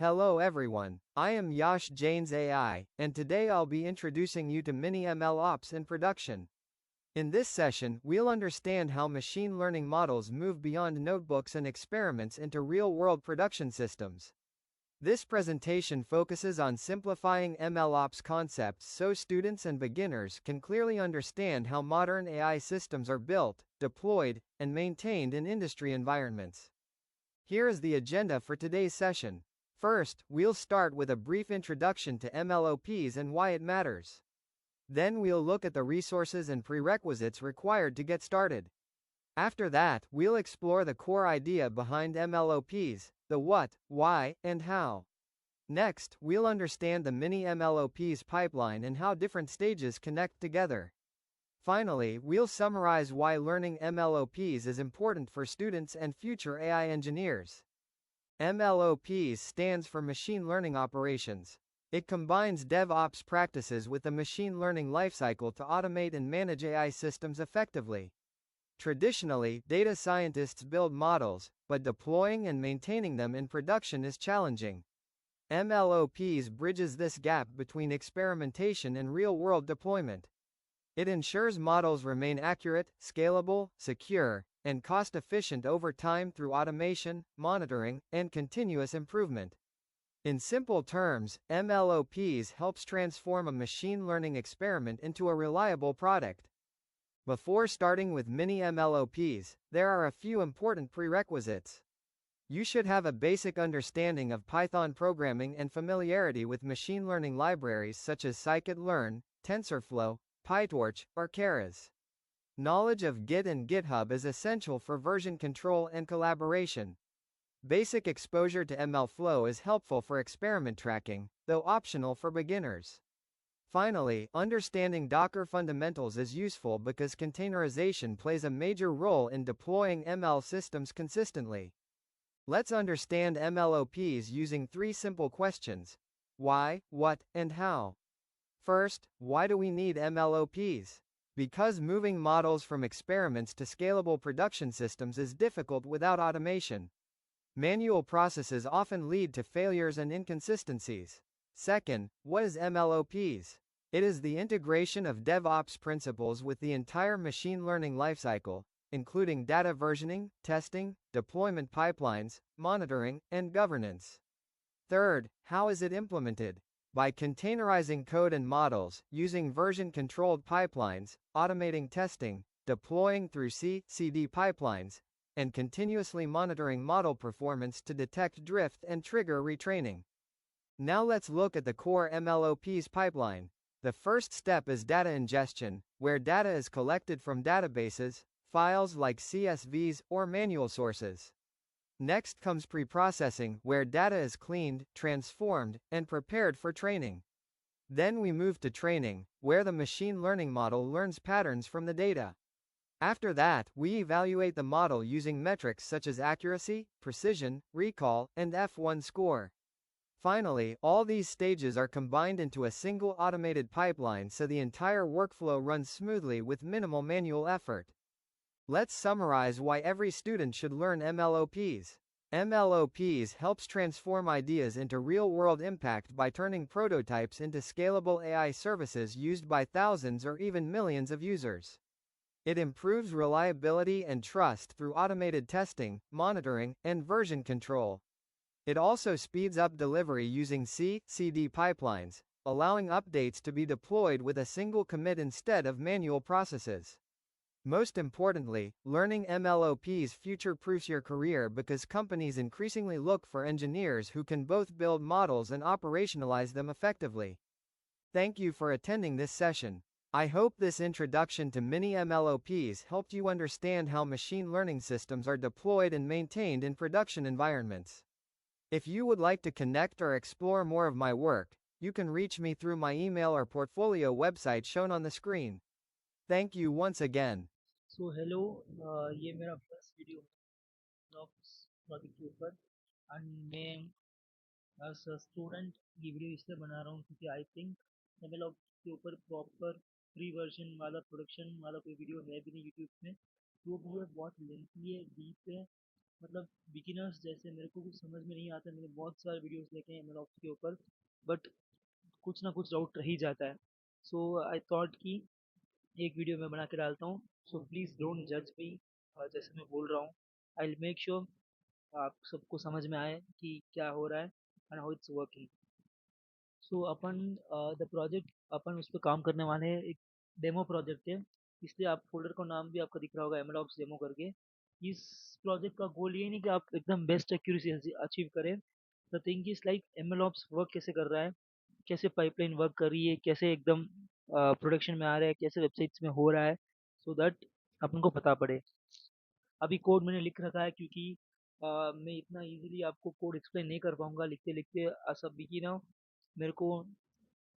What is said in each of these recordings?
Hello everyone, I am Yash Jain's AI, and today I'll be introducing you to Mini ML Ops in production. In this session, we'll understand how machine learning models move beyond notebooks and experiments into real-world production systems. This presentation focuses on simplifying ML Ops concepts so students and beginners can clearly understand how modern AI systems are built, deployed, and maintained in industry environments. Here is the agenda for today's session. First, we'll start with a brief introduction to MLOPs and why it matters. Then we'll look at the resources and prerequisites required to get started. After that, we'll explore the core idea behind MLOPs, the what, why, and how. Next, we'll understand the Mini MLOPs pipeline and how different stages connect together. Finally, we'll summarize why learning MLOPs is important for students and future AI engineers. MLOPs stands for Machine Learning Operations. It combines DevOps practices with the machine learning lifecycle to automate and manage AI systems effectively. Traditionally, data scientists build models, but deploying and maintaining them in production is challenging. MLOPs bridges this gap between experimentation and real-world deployment. It ensures models remain accurate, scalable, secure, and cost-efficient over time through automation, monitoring, and continuous improvement. In simple terms, MLOPs helps transform a machine learning experiment into a reliable product. Before starting with Mini MLOPs, there are a few important prerequisites. You should have a basic understanding of Python programming and familiarity with machine learning libraries such as scikit-learn, TensorFlow, PyTorch, or Keras. Knowledge of Git and GitHub is essential for version control and collaboration. Basic exposure to MLflow is helpful for experiment tracking, though optional for beginners. Finally, understanding Docker fundamentals is useful because containerization plays a major role in deploying ML systems consistently. Let's understand MLOPs using three simple questions: why, what, and how. First, why do we need MLOPs? Because moving models from experiments to scalable production systems is difficult without automation. Manual processes often lead to failures and inconsistencies. Second, what is MLOPs? It is the integration of DevOps principles with the entire machine learning lifecycle, including data versioning, testing, deployment pipelines, monitoring, and governance. Third, how is it implemented? By containerizing code and models, using version-controlled pipelines, automating testing, deploying through CI/CD pipelines, and continuously monitoring model performance to detect drift and trigger retraining. Now let's look at the core MLOPs pipeline. The first step is data ingestion, where data is collected from databases, files like CSVs, or manual sources. Next comes preprocessing, where data is cleaned, transformed, and prepared for training. Then we move to training, where the machine learning model learns patterns from the data. After that, we evaluate the model using metrics such as accuracy, precision, recall, and F1 score. Finally, all these stages are combined into a single automated pipeline so the entire workflow runs smoothly with minimal manual effort. Let's summarize why every student should learn MLOPs. MLOPs helps transform ideas into real-world impact by turning prototypes into scalable AI services used by thousands or even millions of users. It improves reliability and trust through automated testing, monitoring, and version control. It also speeds up delivery using CI/CD pipelines, allowing updates to be deployed with a single commit instead of manual processes. Most importantly, learning MLOPs future-proofs your career because companies increasingly look for engineers who can both build models and operationalize them effectively. Thank you for attending this session. I hope this introduction to Mini MLOPs helped you understand how machine learning systems are deployed and maintained in production environments. If you would like to connect or explore more of my work, you can reach me through my email or portfolio website shown on the screen. Thank you once again. So hello ये मेरा first video jobs topic के ऊपर and मैं as a student ये video इसलिए बना रहा हूँ क्योंकि आई थिंक एमएल के ऊपर प्रॉपर प्री वर्जन वाला प्रोडक्शन वाला कोई वीडियो है भी नहीं यूट्यूब में, वो भी है बहुत लेंथी है, डीप है मतलब बिगिनर्स जैसे मेरे को कुछ समझ में नहीं आता, मैंने बहुत सारे वीडियोस देखे हैं एमएल ऑप्स के ऊपर, बट कुछ ना कुछ डाउट रह ही जाता है। सो आई थॉट कि एक वीडियो मैं बना के डालता हूँ। सो प्लीज़ डोंट जज मी जैसे मैं बोल रहा हूँ। आई विल मेक श्योर आप सबको समझ में आए कि क्या हो रहा है and how it's working. So अपन द प्रोजेक्ट अपन उस पर काम करने वाले हैं, एक डेमो प्रोजेक्ट है, इसलिए आप फोल्डर का नाम भी आपका दिख रहा होगा एमएलऑप्स डेमो करके। इस प्रोजेक्ट का गोल ये नहीं कि आप एकदम बेस्ट एक्यूरेसी अचीव करें। The thing is like MLOps work कैसे कर रहा है, कैसे पाइपलाइन वर्क कर रही है, कैसे एकदम प्रोडक्शन में आ रहा है, कैसे वेबसाइट्स में हो रहा है, सो दैट अपन को पता पड़े। अभी कोड मैंने लिख रखा है क्योंकि मैं इतना इजीली आपको कोड एक्सप्लेन नहीं कर पाऊंगा लिखते लिखते सब बिगिनर। मेरे को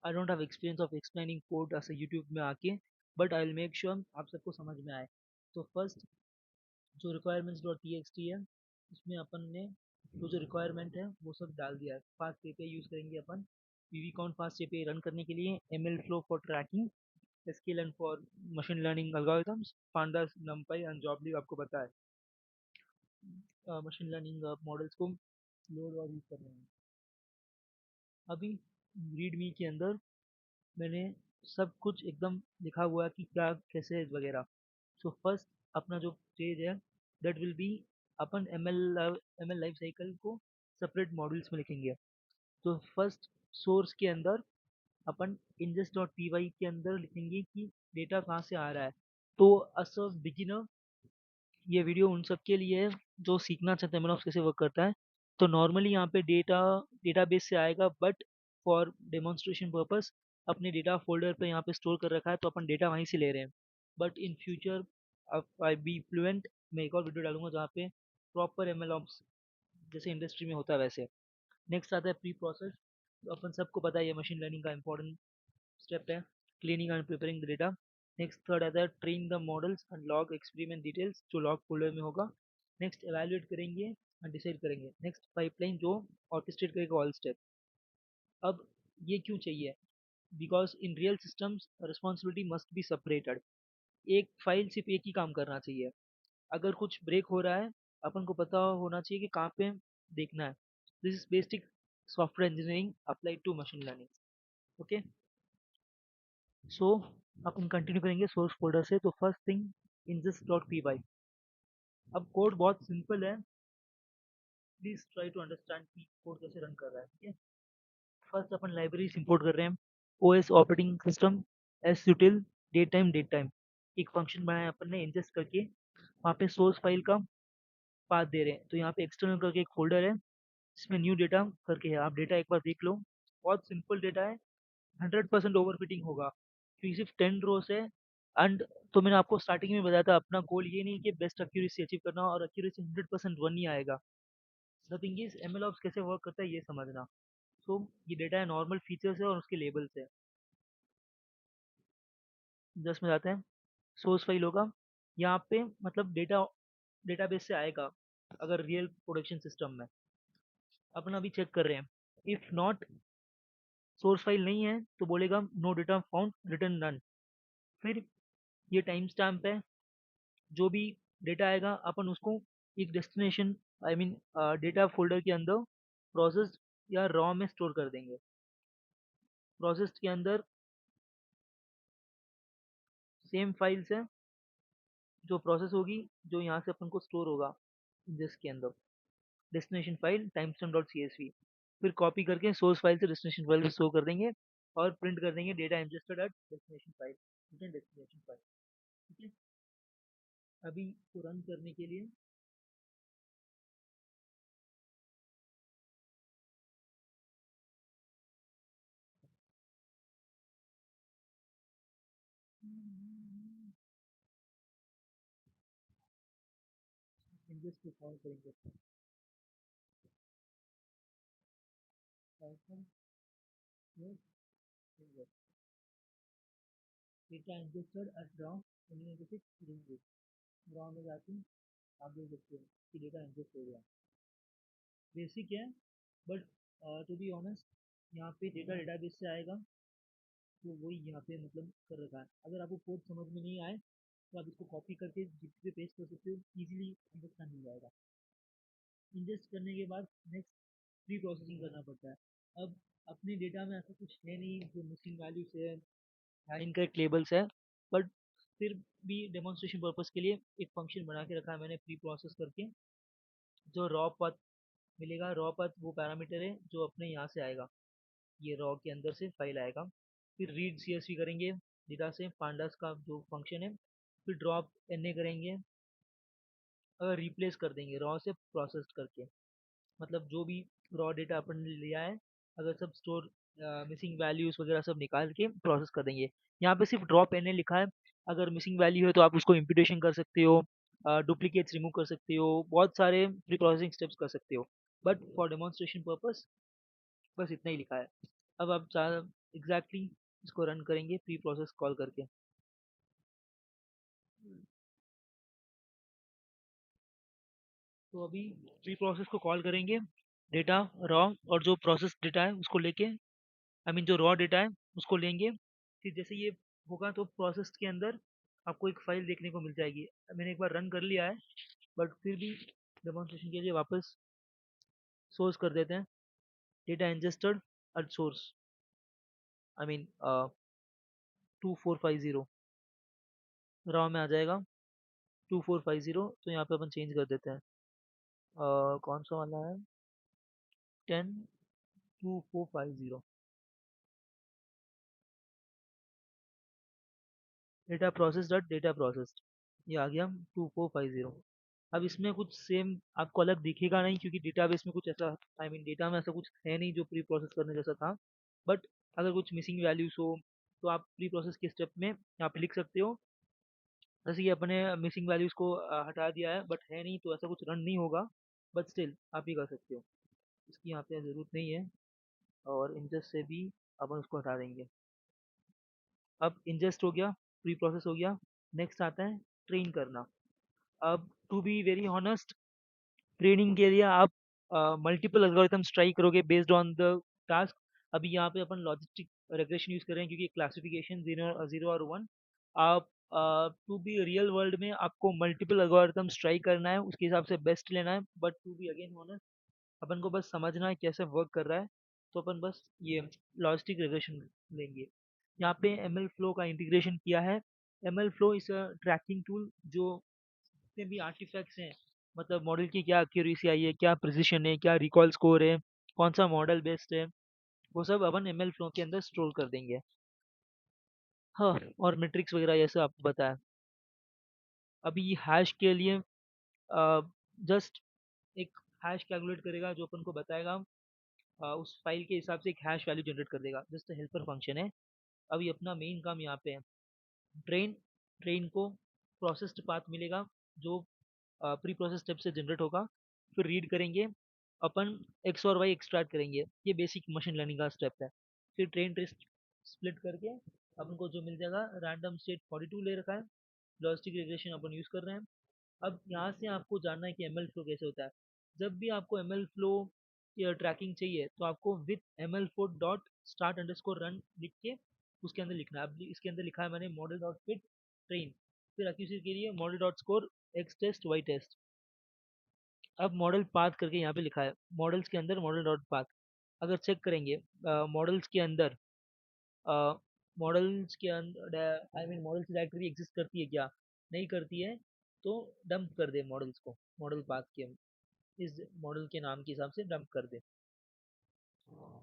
I don't have experience of explaining code ऐसे यूट्यूब में आके, but I will make sure आप सबको समझ में आए। तो फर्स्ट जो requirements dot T x T है, उसमें अपन ने जो रिक्वायरमेंट है वो सब डाल दिया है। फास्ट एपीआई यूज़ करेंगे अपन वीवीकॉन फास्ट एपीआई रन करने के लिए, ML flow for tracking, sklearn for machine learning algorithms, pandas numpy and jobly आपको पता है मशीन लर्निंग मॉडल्स को लोड और यूज़ करने में। अभी रीडमी के अंदर मैंने सब कुछ एकदम लिखा हुआ है कि क्या कैसे है वगैरह। सो फर्स्ट अपना जो पेज है दैट विल बी, अपन एम एल लाइफ साइकिल को सेपरेट मॉड्यूल्स में लिखेंगे। तो फर्स्ट सोर्स के अंदर अपन ingest डॉट पी वाई के अंदर लिखेंगे कि डेटा कहाँ से आ रहा है। तो अस अ बिगिनर ये वीडियो उन सब के लिए है जो सीखना चाहते हैं MLOps कैसे वर्क करता है। तो नॉर्मली यहाँ पे डेटाबेस से आएगा, बट फॉर डेमोन्स्ट्रेशन पर्पस अपने डेटा फोल्डर पे यहाँ पे स्टोर कर रखा है, तो अपन डेटा वहीं से ले रहे हैं। But in future I be fluent, मैं एक और वीडियो डालूंगा जहाँ पे प्रॉपर MLOps जैसे इंडस्ट्री में होता है वैसे। नेक्स्ट आता है प्री प्रोसेस। तो अपन सबको पता है ये मशीन लर्निंग का इंपॉर्टेंट स्टेप है, cleaning and preparing the data. Next third आता है train the models and log experiment details, जो लॉग फोल्डर में होगा। नेक्स्ट एवेल्युएट करेंगे एंड डिसाइड करेंगे। नेक्स्ट पाइपलाइन जो ऑर्केस्ट्रेट करेगा ऑल स्टेप। अब ये क्यों चाहिए? Because in real systems responsibility must be separated. एक फाइल सिर्फ एक ही काम करना चाहिए। अगर कुछ ब्रेक हो रहा है, अपन को पता होना चाहिए कि कहाँ पे देखना है। This is basic software engineering applied to machine learning. Okay, so अपन कंटिन्यू करेंगे सोर्स फोल्डर से। तो first thing ingest dot P Y. अब कोड बहुत सिंपल है, प्लीज ट्राई टू अंडरस्टैंड कि कोड कैसे रन कर रहा है। ठीक है, फर्स्ट अपन लाइब्रेरीज इंपोर्ट कर रहे हैं। OS operating system, S util, date time, एक फंक्शन बनाया अपन ने ingest करके, वहाँ पे सोर्स फाइल का पाथ दे रहे हैं। तो यहाँ पे एक्सटर्नल करके एक फोल्डर है जिसमें न्यू डेटा करके है। आप डेटा एक बार देख लो, बहुत सिंपल डेटा है, 100% ओवरफिटिंग होगा क्योंकि सिर्फ 10 रोज है। एंड तो मैंने आपको स्टार्टिंग में बताया था अपना गोल ये नहीं कि बेस्ट एक्यूरेसी अचीव करना, और एक्यूरेसी 100% वन ही आएगा। द थिंग इज एमएलऑप्स कैसे वर्क करता है ये समझना। सो ये डेटा है, नॉर्मल फीचर्स है और उसके लेबल्स है। जस्ट में जाते हैं, सोर्स फाइल होगा यहाँ पे, मतलब डेटा डेटाबेस से आएगा अगर रियल प्रोडक्शन सिस्टम में। अपन अभी चेक कर रहे हैं, इफ नॉट सोर्स फाइल नहीं है तो बोलेगा no data found, return none. फिर ये टाइम स्टैम्प है, जो भी डेटा आएगा अपन उसको एक destination, I mean data folder के अंदर प्रोसेस्ड या रॉ में स्टोर कर देंगे। प्रोसेस्ड के अंदर सेम फाइल्स है जो प्रोसेस होगी, जो यहाँ से अपन को स्टोर होगा जिसके अंदर destination file timestamp dot C S V. फिर कॉपी करके सोर्स फाइल से डेस्टिनेशन फाइल में स्टोर कर देंगे और प्रिंट कर देंगे data ingested at destination file, destination file. ठीक है, अभी इसको रन करने के लिए इंजेस्ट को कॉल करेंगे। Data ingested at raw 2096 raw में जाके आप देख सकते हो कि डेटा इंजेस्ट हो गया। बेसिक है, बट टू बी ऑनेस्ट यहाँ पे डेटा डेटाबेस से आएगा, तो वही यहाँ पे मतलब कर रखा है। अगर आपको कोड समझ में नहीं आए तो आप इसको कॉपी करके जिस पे पेस्ट कर सकते हो, इजीली अंडरस्टैंड हो जाएगा। इंजेस्ट करने के बाद नेक्स्ट प्री प्रोसेसिंग करना पड़ता है। अब अपने डेटा में ऐसा कुछ है नहीं जो मिसिंग वैल्यूज है या इनकरेक्ट लेबल्स है, बट फिर भी डेमोन्स्ट्रेशन पर्पस के लिए एक फंक्शन बना के रखा है मैंने प्री प्रोसेस करके। जो रॉ पथ मिलेगा, रॉ पथ वो पैरामीटर है जो अपने यहाँ से आएगा, ये रॉ के अंदर से फाइल आएगा। फिर रीड सीएसवी करेंगे डेटा से, पांडास का जो फंक्शन है। फिर ड्रॉप एनए करेंगे, अगर रिप्लेस कर देंगे रॉ से प्रोसेस करके, मतलब जो भी रॉ डेटा अपन ने लिया है, अगर सब स्टोर मिसिंग वैल्यूज वगैरह सब निकाल के प्रोसेस कर देंगे। यहाँ पे सिर्फ ड्रॉप एन लिखा है, अगर मिसिंग वैल्यू है तो आप उसको इम्प्यूटेशन कर सकते हो, डुप्लीकेट्स रिमूव कर सकते हो, बहुत सारे प्री प्रोसेसिंग स्टेप्स कर सकते हो, बट फॉर डेमोन्स्ट्रेशन पर्पस बस इतना ही लिखा है। अब आप एग्जैक्टली इसको रन करेंगे प्री प्रोसेस कॉल करके। तो अभी प्री प्रोसेस को कॉल करेंगे, डेटा रॉ और जो प्रोसेस डेटा है उसको लेके, आई मीन जो रॉ डेटा है उसको लेंगे। फिर जैसे ये होगा तो प्रोसेस के अंदर आपको एक फाइल देखने को मिल जाएगी। मैंने एक बार रन कर लिया है, बट फिर भी डेमोन्स्ट्रेशन के लिए वापस सोर्स कर देते हैं। Data ingested at source, I mean 2450 raw में आ जाएगा 2450। तो यहाँ पे अपन चेंज कर देते हैं, कौन सा वाला है, 102450। Data process dot data processed, ये आ गया 2450। अब इसमें कुछ सेम आपको अलग दिखेगा नहीं, क्योंकि डेटाबेस में कुछ ऐसा, आई मीन डेटा में ऐसा कुछ है नहीं जो प्री प्रोसेस करने जैसा था। बट अगर कुछ मिसिंग वैल्यूज हो तो आप प्री प्रोसेस के स्टेप में यहाँ पे लिख सकते हो। जैसे कि अपने मिसिंग वैल्यूज को हटा दिया है, बट है नहीं तो ऐसा कुछ रन नहीं होगा, बट स्टिल आप ही कर सकते हो, इसकी यहाँ पे ज़रूरत नहीं है। और इंजस्ट से भी अपन उसको हटा देंगे। अब इंजेस्ट हो गया, प्री प्रोसेस हो गया, नेक्स्ट आता है ट्रेन करना। अब to be very honest, training के लिए आप मल्टीपल एल्गोरिथम्स ट्राई करोगे बेस्ड ऑन द टास्क। अभी यहाँ पे अपन लॉजिस्टिक रिग्रेशन यूज कर रहे हैं क्योंकि क्लासिफिकेशन जीरो जीरो और वन। आप टू बी रियल वर्ल्ड में आपको मल्टीपल एल्गोरिथम्स ट्राई करना है, उसके हिसाब से बेस्ट लेना है, but to be again honest अपन को बस समझना है कैसे वर्क कर रहा है। तो अपन बस ये लॉजिस्टिक रिग्रेशन लेंगे। यहाँ पे एम एल फ्लो का इंटीग्रेशन किया है। एम एल फ्लो इस ट्रैकिंग टूल जो जितने भी आर्टिफैक्ट्स हैं, मतलब मॉडल की क्या एक्यूरेसी आई है, क्या प्रिसिशन है, क्या रिकॉल स्कोर है, कौन सा मॉडल बेस्ड है, वो सब अपन एम एल फ्लो के अंदर स्टोर कर देंगे। हाँ, और मैट्रिक्स वगैरह ये सब आपको बताया। अभी हैश के लिए जस्ट एक हैश कैलकुलेट करेगा जो अपन को बताएगा, उस फाइल के हिसाब से एक हैश वैल्यू जनरेट कर देगा, जस्ट हेल्पर फंक्शन है। अभी अपना मेन काम यहाँ पे है ट्रेन। ट्रेन को प्रोसेस्ड पाथ मिलेगा जो प्री प्रोसेस स्टेप से जनरेट होगा। फिर रीड करेंगे अपन, एक्स और वाई एक्सट्रैक्ट करेंगे, ये बेसिक मशीन लर्निंग का स्टेप है। फिर ट्रेन टेस्ट स्प्लिट करके अपन को जो मिल जाएगा, रैंडम स्टेट 42 ले रखा है, लॉजिस्टिक रिग्रेशन अपन यूज़ कर रहे हैं। अब यहाँ से आपको जानना है कि एम एल फ्लो कैसे होता है। जब भी आपको एम एल फ्लो ट्रैकिंग चाहिए तो आपको with M L flow dot start under score run लिख के उसके अंदर लिखना है। अब इसके अंदर लिखा है मैंने मॉडल डॉट फिट ट्रेन, फिर एक्यूरेसी के लिए model dot score X test Y test. अब मॉडल पाथ करके यहाँ पे लिखा है, मॉडल्स के अंदर मॉडल डॉट पाथ। अगर चेक करेंगे मॉडल्स के अंदर, मॉडल्स के अंदर आई मीन मॉडल्स की डायरेक्टरी एग्जिस्ट करती है क्या, नहीं करती है, तो डंप कर दे मॉडल्स को, मॉडल पाथ के इस मॉडल के नाम के हिसाब से डंप कर दे।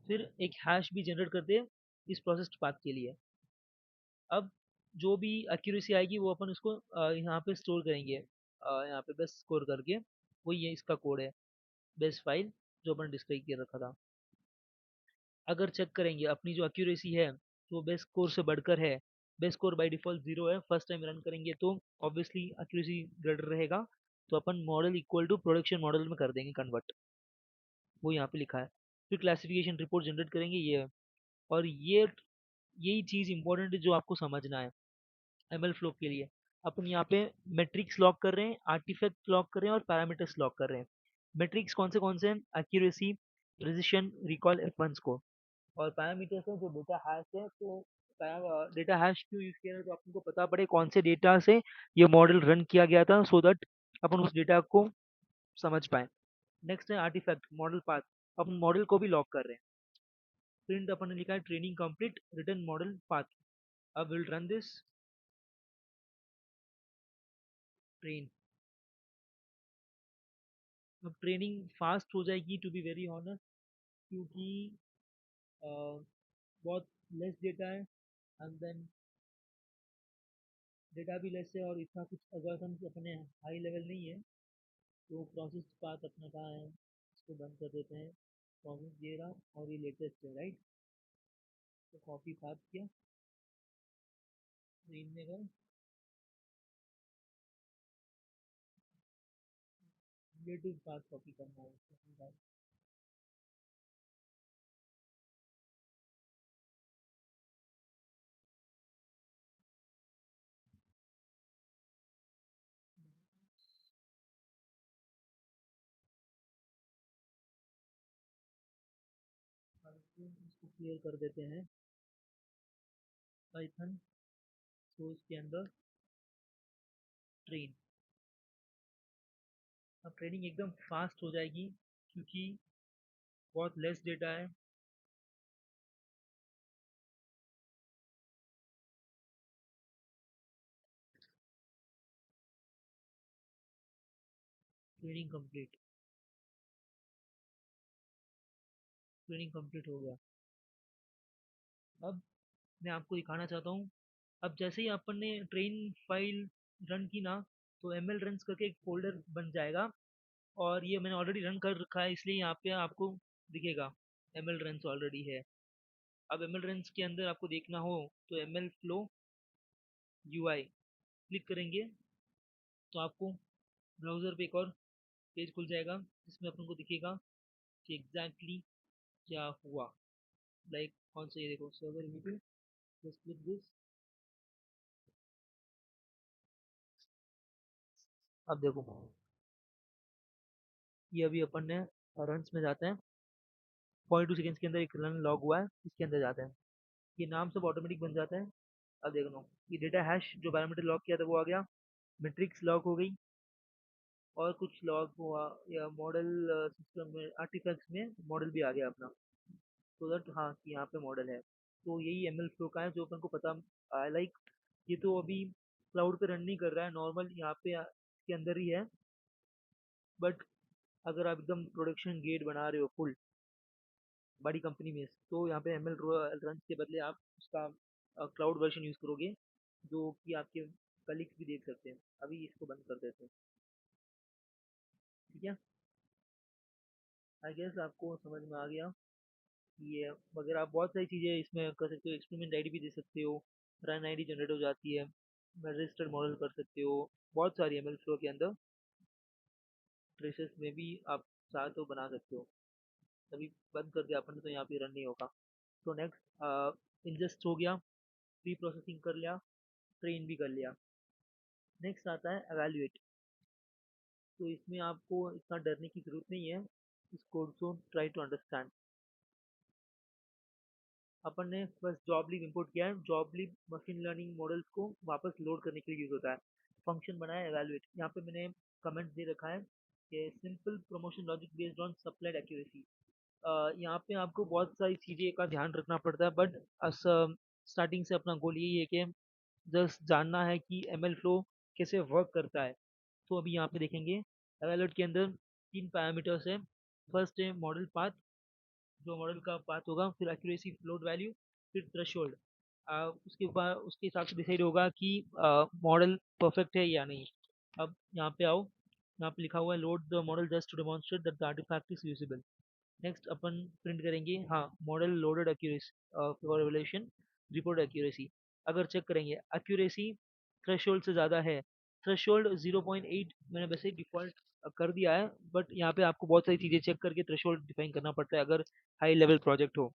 फिर एक हैश भी जनरेट कर दे इस प्रोसेस्ड पाथ के लिए। अब जो भी एक्यूरेसी आएगी वो अपन उसको यहाँ पे स्टोर करेंगे, यहाँ पे बस स्कोर करके, वो ये इसका कोड है, बेस फाइल जो अपन डिस्प्ले किया रखा था। अगर चेक करेंगे अपनी जो एक्यूरेसी है तो बेस स्कोर से बढ़कर है, बेस स्कोर बाय डिफॉल्ट 0 है। फर्स्ट टाइम रन करेंगे तो ऑब्वियसली एक्यूरेसी ग्रेटर रहेगा, तो अपन model equal to production model में कर देंगे कन्वर्ट, वो यहाँ पे लिखा है। फिर क्लासिफिकेशन रिपोर्ट जनरेट करेंगे, ये है। और ये यही चीज़ इंपॉर्टेंट है जो आपको समझना है एमएल फ्लो के लिए। अपन यहाँ पे मेट्रिक्स लॉक कर रहे हैं, आर्टिफैक्ट लॉक कर रहे हैं और पैरामीटर्स लॉक कर रहे हैं। मेट्रिक्स कौन से हैं, accuracy, precision, recall, F1 score. और पैरामीटर्स है जो डेटा हैश है, तो डेटा हैश क्यों यूज किया है, तो आपको पता पड़े कौन से डेटा से ये मॉडल रन किया गया था, सो दैट अपन उस डेटा को समझ पाए। नेक्स्ट है आर्टिफैक्ट मॉडल पाथ। अपन मॉडल को भी लॉक कर रहे हैं। प्रिंट अपन ने लिखा है training complete return model path. अब विल रन दिस ट्रेन। अब ट्रेनिंग फास्ट हो जाएगी टू बी वेरी ऑनेस्ट, क्योंकि अ, बहुत लेस डेटा है, एंड देन डेटा भी लेस है, और इतना कुछ एल्गोरिथम्स अपने हाई लेवल नहीं है। तो प्रोसेस पाथ अपना कहाँ है, इसको बंद कर देते हैं। प्रोसेस ये रहा और ये लेटेस्ट है, राइट। तो कॉपी पाथ किया, ट्रेन में गए, रिलेटिव पाथ कॉपी करना है उसको। इसको क्लियर कर देते हैं पाइथन सोर्स के अंदर ट्रेन। अब ट्रेनिंग एकदम फास्ट हो जाएगी, क्योंकि बहुत लेस डेटा है। Training complete. ट्रेनिंग कंप्लीट हो गया। अब मैं आपको दिखाना चाहता हूँ। अब जैसे ही अपन ने ट्रेन फाइल रन की ना, तो एम एल रन्स करके एक फोल्डर बन जाएगा। और ये मैंने ऑलरेडी रन कर रखा है, इसलिए यहाँ पे आपको दिखेगा एम एल रन्स ऑलरेडी है। अब एम एल रन्स के अंदर आपको देखना हो तो M L flow U I click करेंगे, तो आपको ब्राउज़र पे एक और पेज खुल जाएगा, जिसमें अपन को दिखेगा कि एग्जैक्टली क्या हुआ। लाइक कौन सा, ये देखो server image, just click this. अब देखो, ये अभी अपन ने रन्स में जाते हैं। 0.2 सेकेंड्स के अंदर एक रन लॉग हुआ है, इसके अंदर जाते हैं। ये नाम सब ऑटोमेटिक बन जाता है। अब देख लो, ये डेटा हैश जो पैरामीटर लॉग किया था वो आ गया, मैट्रिक्स लॉग हो गई, और कुछ लॉग हुआ, या मॉडल सिस्टम में आर्टिफैक्ट्स में मॉडल भी आ गया अपना। तो दैट हाँ कि यहाँ पे मॉडल है। तो यही एम एल फ्लो का है जो अपन को पता। लाइक ये तो अभी क्लाउड पे रन नहीं कर रहा है, नॉर्मल यहाँ पे इसके अंदर ही है। बट अगर आप एकदम प्रोडक्शन गेट बना रहे हो फुल बड़ी कंपनी में, तो यहाँ पे एम एल रन के बदले आप उसका क्लाउड वर्जन यूज़ करोगे, जो कि आपके कलीग्स भी देख सकते हैं। अभी इसको बंद कर देते हैं, ठीक है। आई गेस आपको समझ में आ गया कि ये वगैरह। आप बहुत सारी चीज़ें इसमें कर सकते हो, एक्सपेरिमेंट आईडी भी दे सकते हो, रन आईडी जनरेट हो जाती है, रजिस्टर्ड मॉडल कर सकते हो। बहुत सारी एम एल फ्लो के अंदर ट्रेसेस में भी आप चाहे तो बना सकते हो। अभी बंद कर दिया अपन ने, तो यहाँ पे रन नहीं होगा। तो नेक्स्ट इंजस्ट हो गया, प्री प्रोसेसिंग कर लिया, ट्रेन भी कर लिया। नेक्स्ट आता है एवेल्युएट। तो इसमें आपको इतना डरने की जरूरत नहीं है, इस कोड को ट्राई टू अंडरस्टैंड। अपन ने बस जॉब लीव इंपोर्ट किया है। Job leave machine learning models को वापस लोड करने के लिए यूज होता है। फंक्शन बनाया एवेल्युएट, यहाँ पे मैंने कमेंट दे रखा है कि simple promotion logic based on supplied accuracy. यहाँ पे आपको बहुत सारी चीज़ें का ध्यान रखना पड़ता है, बट स्टार्टिंग से अपना गोल यही है कि जस्ट जानना है कि एम एल फ्लो कैसे वर्क करता है। तो अभी यहाँ पे देखेंगे एवेल्यूट के अंदर तीन पैरामीटर्स है। फर्स्ट है मॉडल पाथ, जो मॉडल का पाथ होगा, फिर एक्यूरेसी फ्लोट वैल्यू, फिर थ्रेशोल्ड। उसके बाद उसके हिसाब से डिसाइड होगा कि मॉडल परफेक्ट है या नहीं। अब यहाँ पे आओ, यहाँ पे लिखा हुआ है load the model just to demonstrate that the artifact is usable. Next अपन प्रिंट करेंगे, हाँ model loaded accuracy for evaluation report accuracy. अगर चेक करेंगे एक्यूरेसी थ्रेशोल्ड से ज़्यादा है। थ्रेशोल्ड 0.8 मैंने वैसे डिफ़ॉल्ट कर दिया है, बट यहाँ पे आपको बहुत सारी चीज़ें चेक करके थ्रेशोल्ड डिफाइन करना पड़ता है अगर हाई लेवल प्रोजेक्ट हो।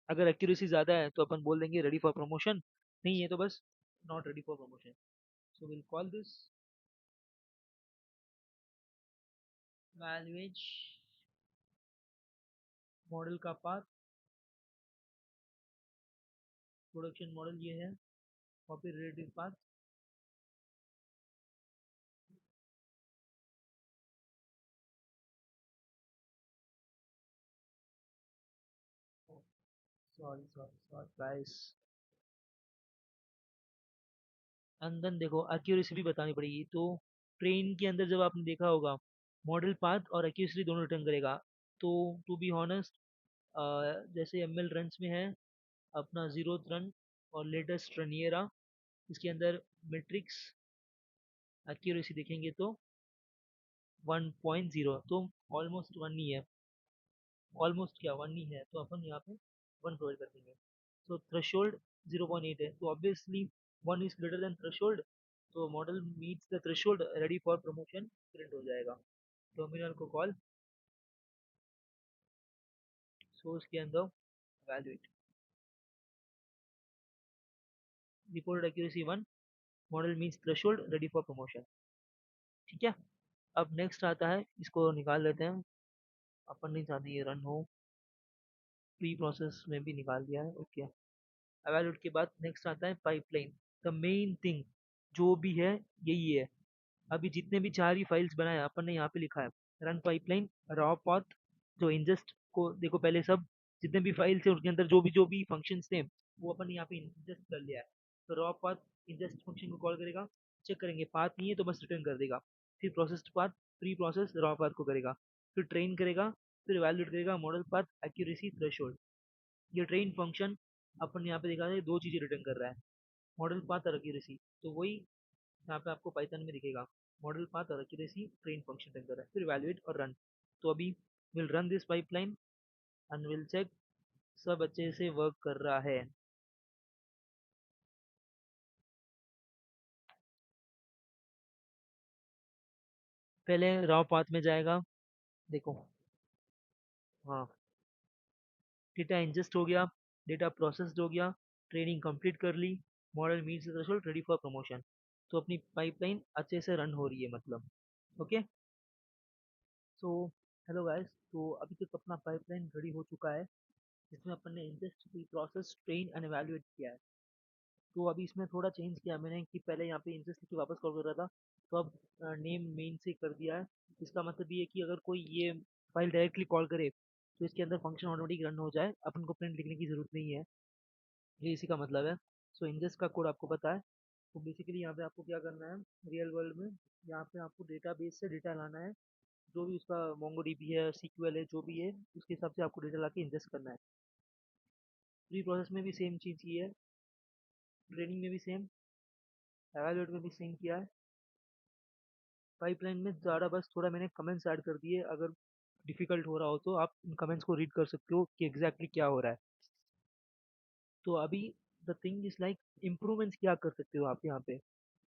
अगर एक्यूरेसी ज़्यादा है तो अपन बोल देंगे रेडी फॉर प्रमोशन, नहीं है तो बस not ready for promotion. So will call this evaluate model का पाथ, प्रोडक्शन मॉडल ये है, और फिर relative path. Sorry sorry sorry guys. And then देखो एक्यूरेसी भी बतानी पड़ेगी। तो ट्रेन के अंदर जब आपने देखा होगा मॉडल पाथ और एक्यूरेसी दोनों रिटर्न करेगा। तो टू बी ऑनेस्ट, जैसे एमएल रन्स में है अपना जीरो रन और लेटेस्ट रन ये रहा। इसके अंदर मैट्रिक्स एक्यूरेसी देखेंगे तो 1.0, तो ऑलमोस्ट वन ही है। ऑलमोस्ट क्या वन ही है, तो अपन यहाँ पे वन प्रोवाइड कर देंगे। तो थ्रेशोल्ड 0.8 है, तो obviously one is greater than threshold, तो model meets the threshold, ready for promotion print हो जाएगा। टर्मिनल को कॉल, सोर्स के अंदर evaluate, reported accuracy 1, model meets threshold, ready for promotion. ठीक है। अब नेक्स्ट आता है, इसको निकाल लेते हैं। अपन नहीं चाहते ये रन हो, प्री प्रोसेस में भी निकाल दिया है। ओके। एवेल्यूट के बाद नेक्स्ट आता है पाइपलाइन, द मेन थिंग जो भी है यही है। अभी जितने भी चार ही फाइल्स बनाए अपन ने यहाँ पे लिखा है रन पाइपलाइन, रॉ पाथ, जो इंजस्ट को देखो पहले सब जितने भी फाइल्स है उनके अंदर जो भी फंक्शंस थे वो अपन ने यहाँ पे इंजस्ट कर लिया है। तो रॉ पाथ इंजस्ट फंक्शन को कॉल करेगा, चेक करेंगे पाथ नहीं है तो बस रिटर्न कर देगा। फिर processed path pre process raw path को करेगा, फिर ट्रेन करेगा, फिर इवैल्यूएट करेगा मॉडल पाथ एक्यूरेसी थ्रेशोल्ड। ये ट्रेन फंक्शन अपन यहाँ पे देखा है दो चीजें रिटर्न कर रहा है, मॉडल पाथ और एक्यूरेसी। तो वही यहाँ पे आपको पाइथन में दिखेगा, मॉडल पाथ और एक्यूरेसी ट्रेन फंक्शन रिटर्न कर रहा है, फिर वैल्यूएट और रन। तो अभी will run this pipeline and will check सब अच्छे से वर्क कर रहा है। पहले रॉ पाथ में जाएगा, देखो, हाँ, डेटा इंजेस्ट हो गया, डेटा प्रोसेस्ड हो गया, ट्रेनिंग कंप्लीट कर ली, model meets the threshold, ready for promotion. तो अपनी पाइपलाइन अच्छे से रन हो रही है मतलब। ओके। सो हेलो गाइस, तो अभी तक अपना पाइपलाइन रेडी हो चुका है, जिसमें अपन ने इंजेस्ट की प्रोसेस ट्रेन एंड एवेल्युएट किया है। तो अभी इसमें थोड़ा चेंज किया मैंने कि पहले यहाँ पे इंजेस्ट की वापस कॉल कर रहा था, तो अब नेम मेन से कर दिया है। इसका मतलब ये है कि अगर कोई ये फाइल डायरेक्टली कॉल करे तो इसके अंदर फंक्शन ऑटोमेटिक रन हो जाए, अपन को प्रिंट लिखने की जरूरत नहीं है। ये इसी का मतलब है। सो इंजेस्ट का कोड आपको पता है। तो बेसिकली यहाँ पे आपको क्या करना है, रियल वर्ल्ड में यहाँ पे आपको डेटाबेस से डेटा लाना है, जो भी उसका मोंगोडीबी है, सीक्वल है, जो भी है उसके हिसाब से आपको डेटा ला के इंजेस्ट करना है। प्री प्रोसेस में भी सेम चीज़ ही है, ट्रेनिंग में भी सेम, एवेल्यूएट में भी सेम किया है। पाइपलाइन में ज़्यादा बस थोड़ा मैंने कमेंट्स ऐड कर दिए, अगर डिफ़िकल्ट हो रहा हो तो आप इन कमेंट्स को रीड कर सकते हो कि एग्जैक्टली क्या हो रहा है। तो अभी the thing is like improvements क्या कर सकते हो आप यहाँ पे।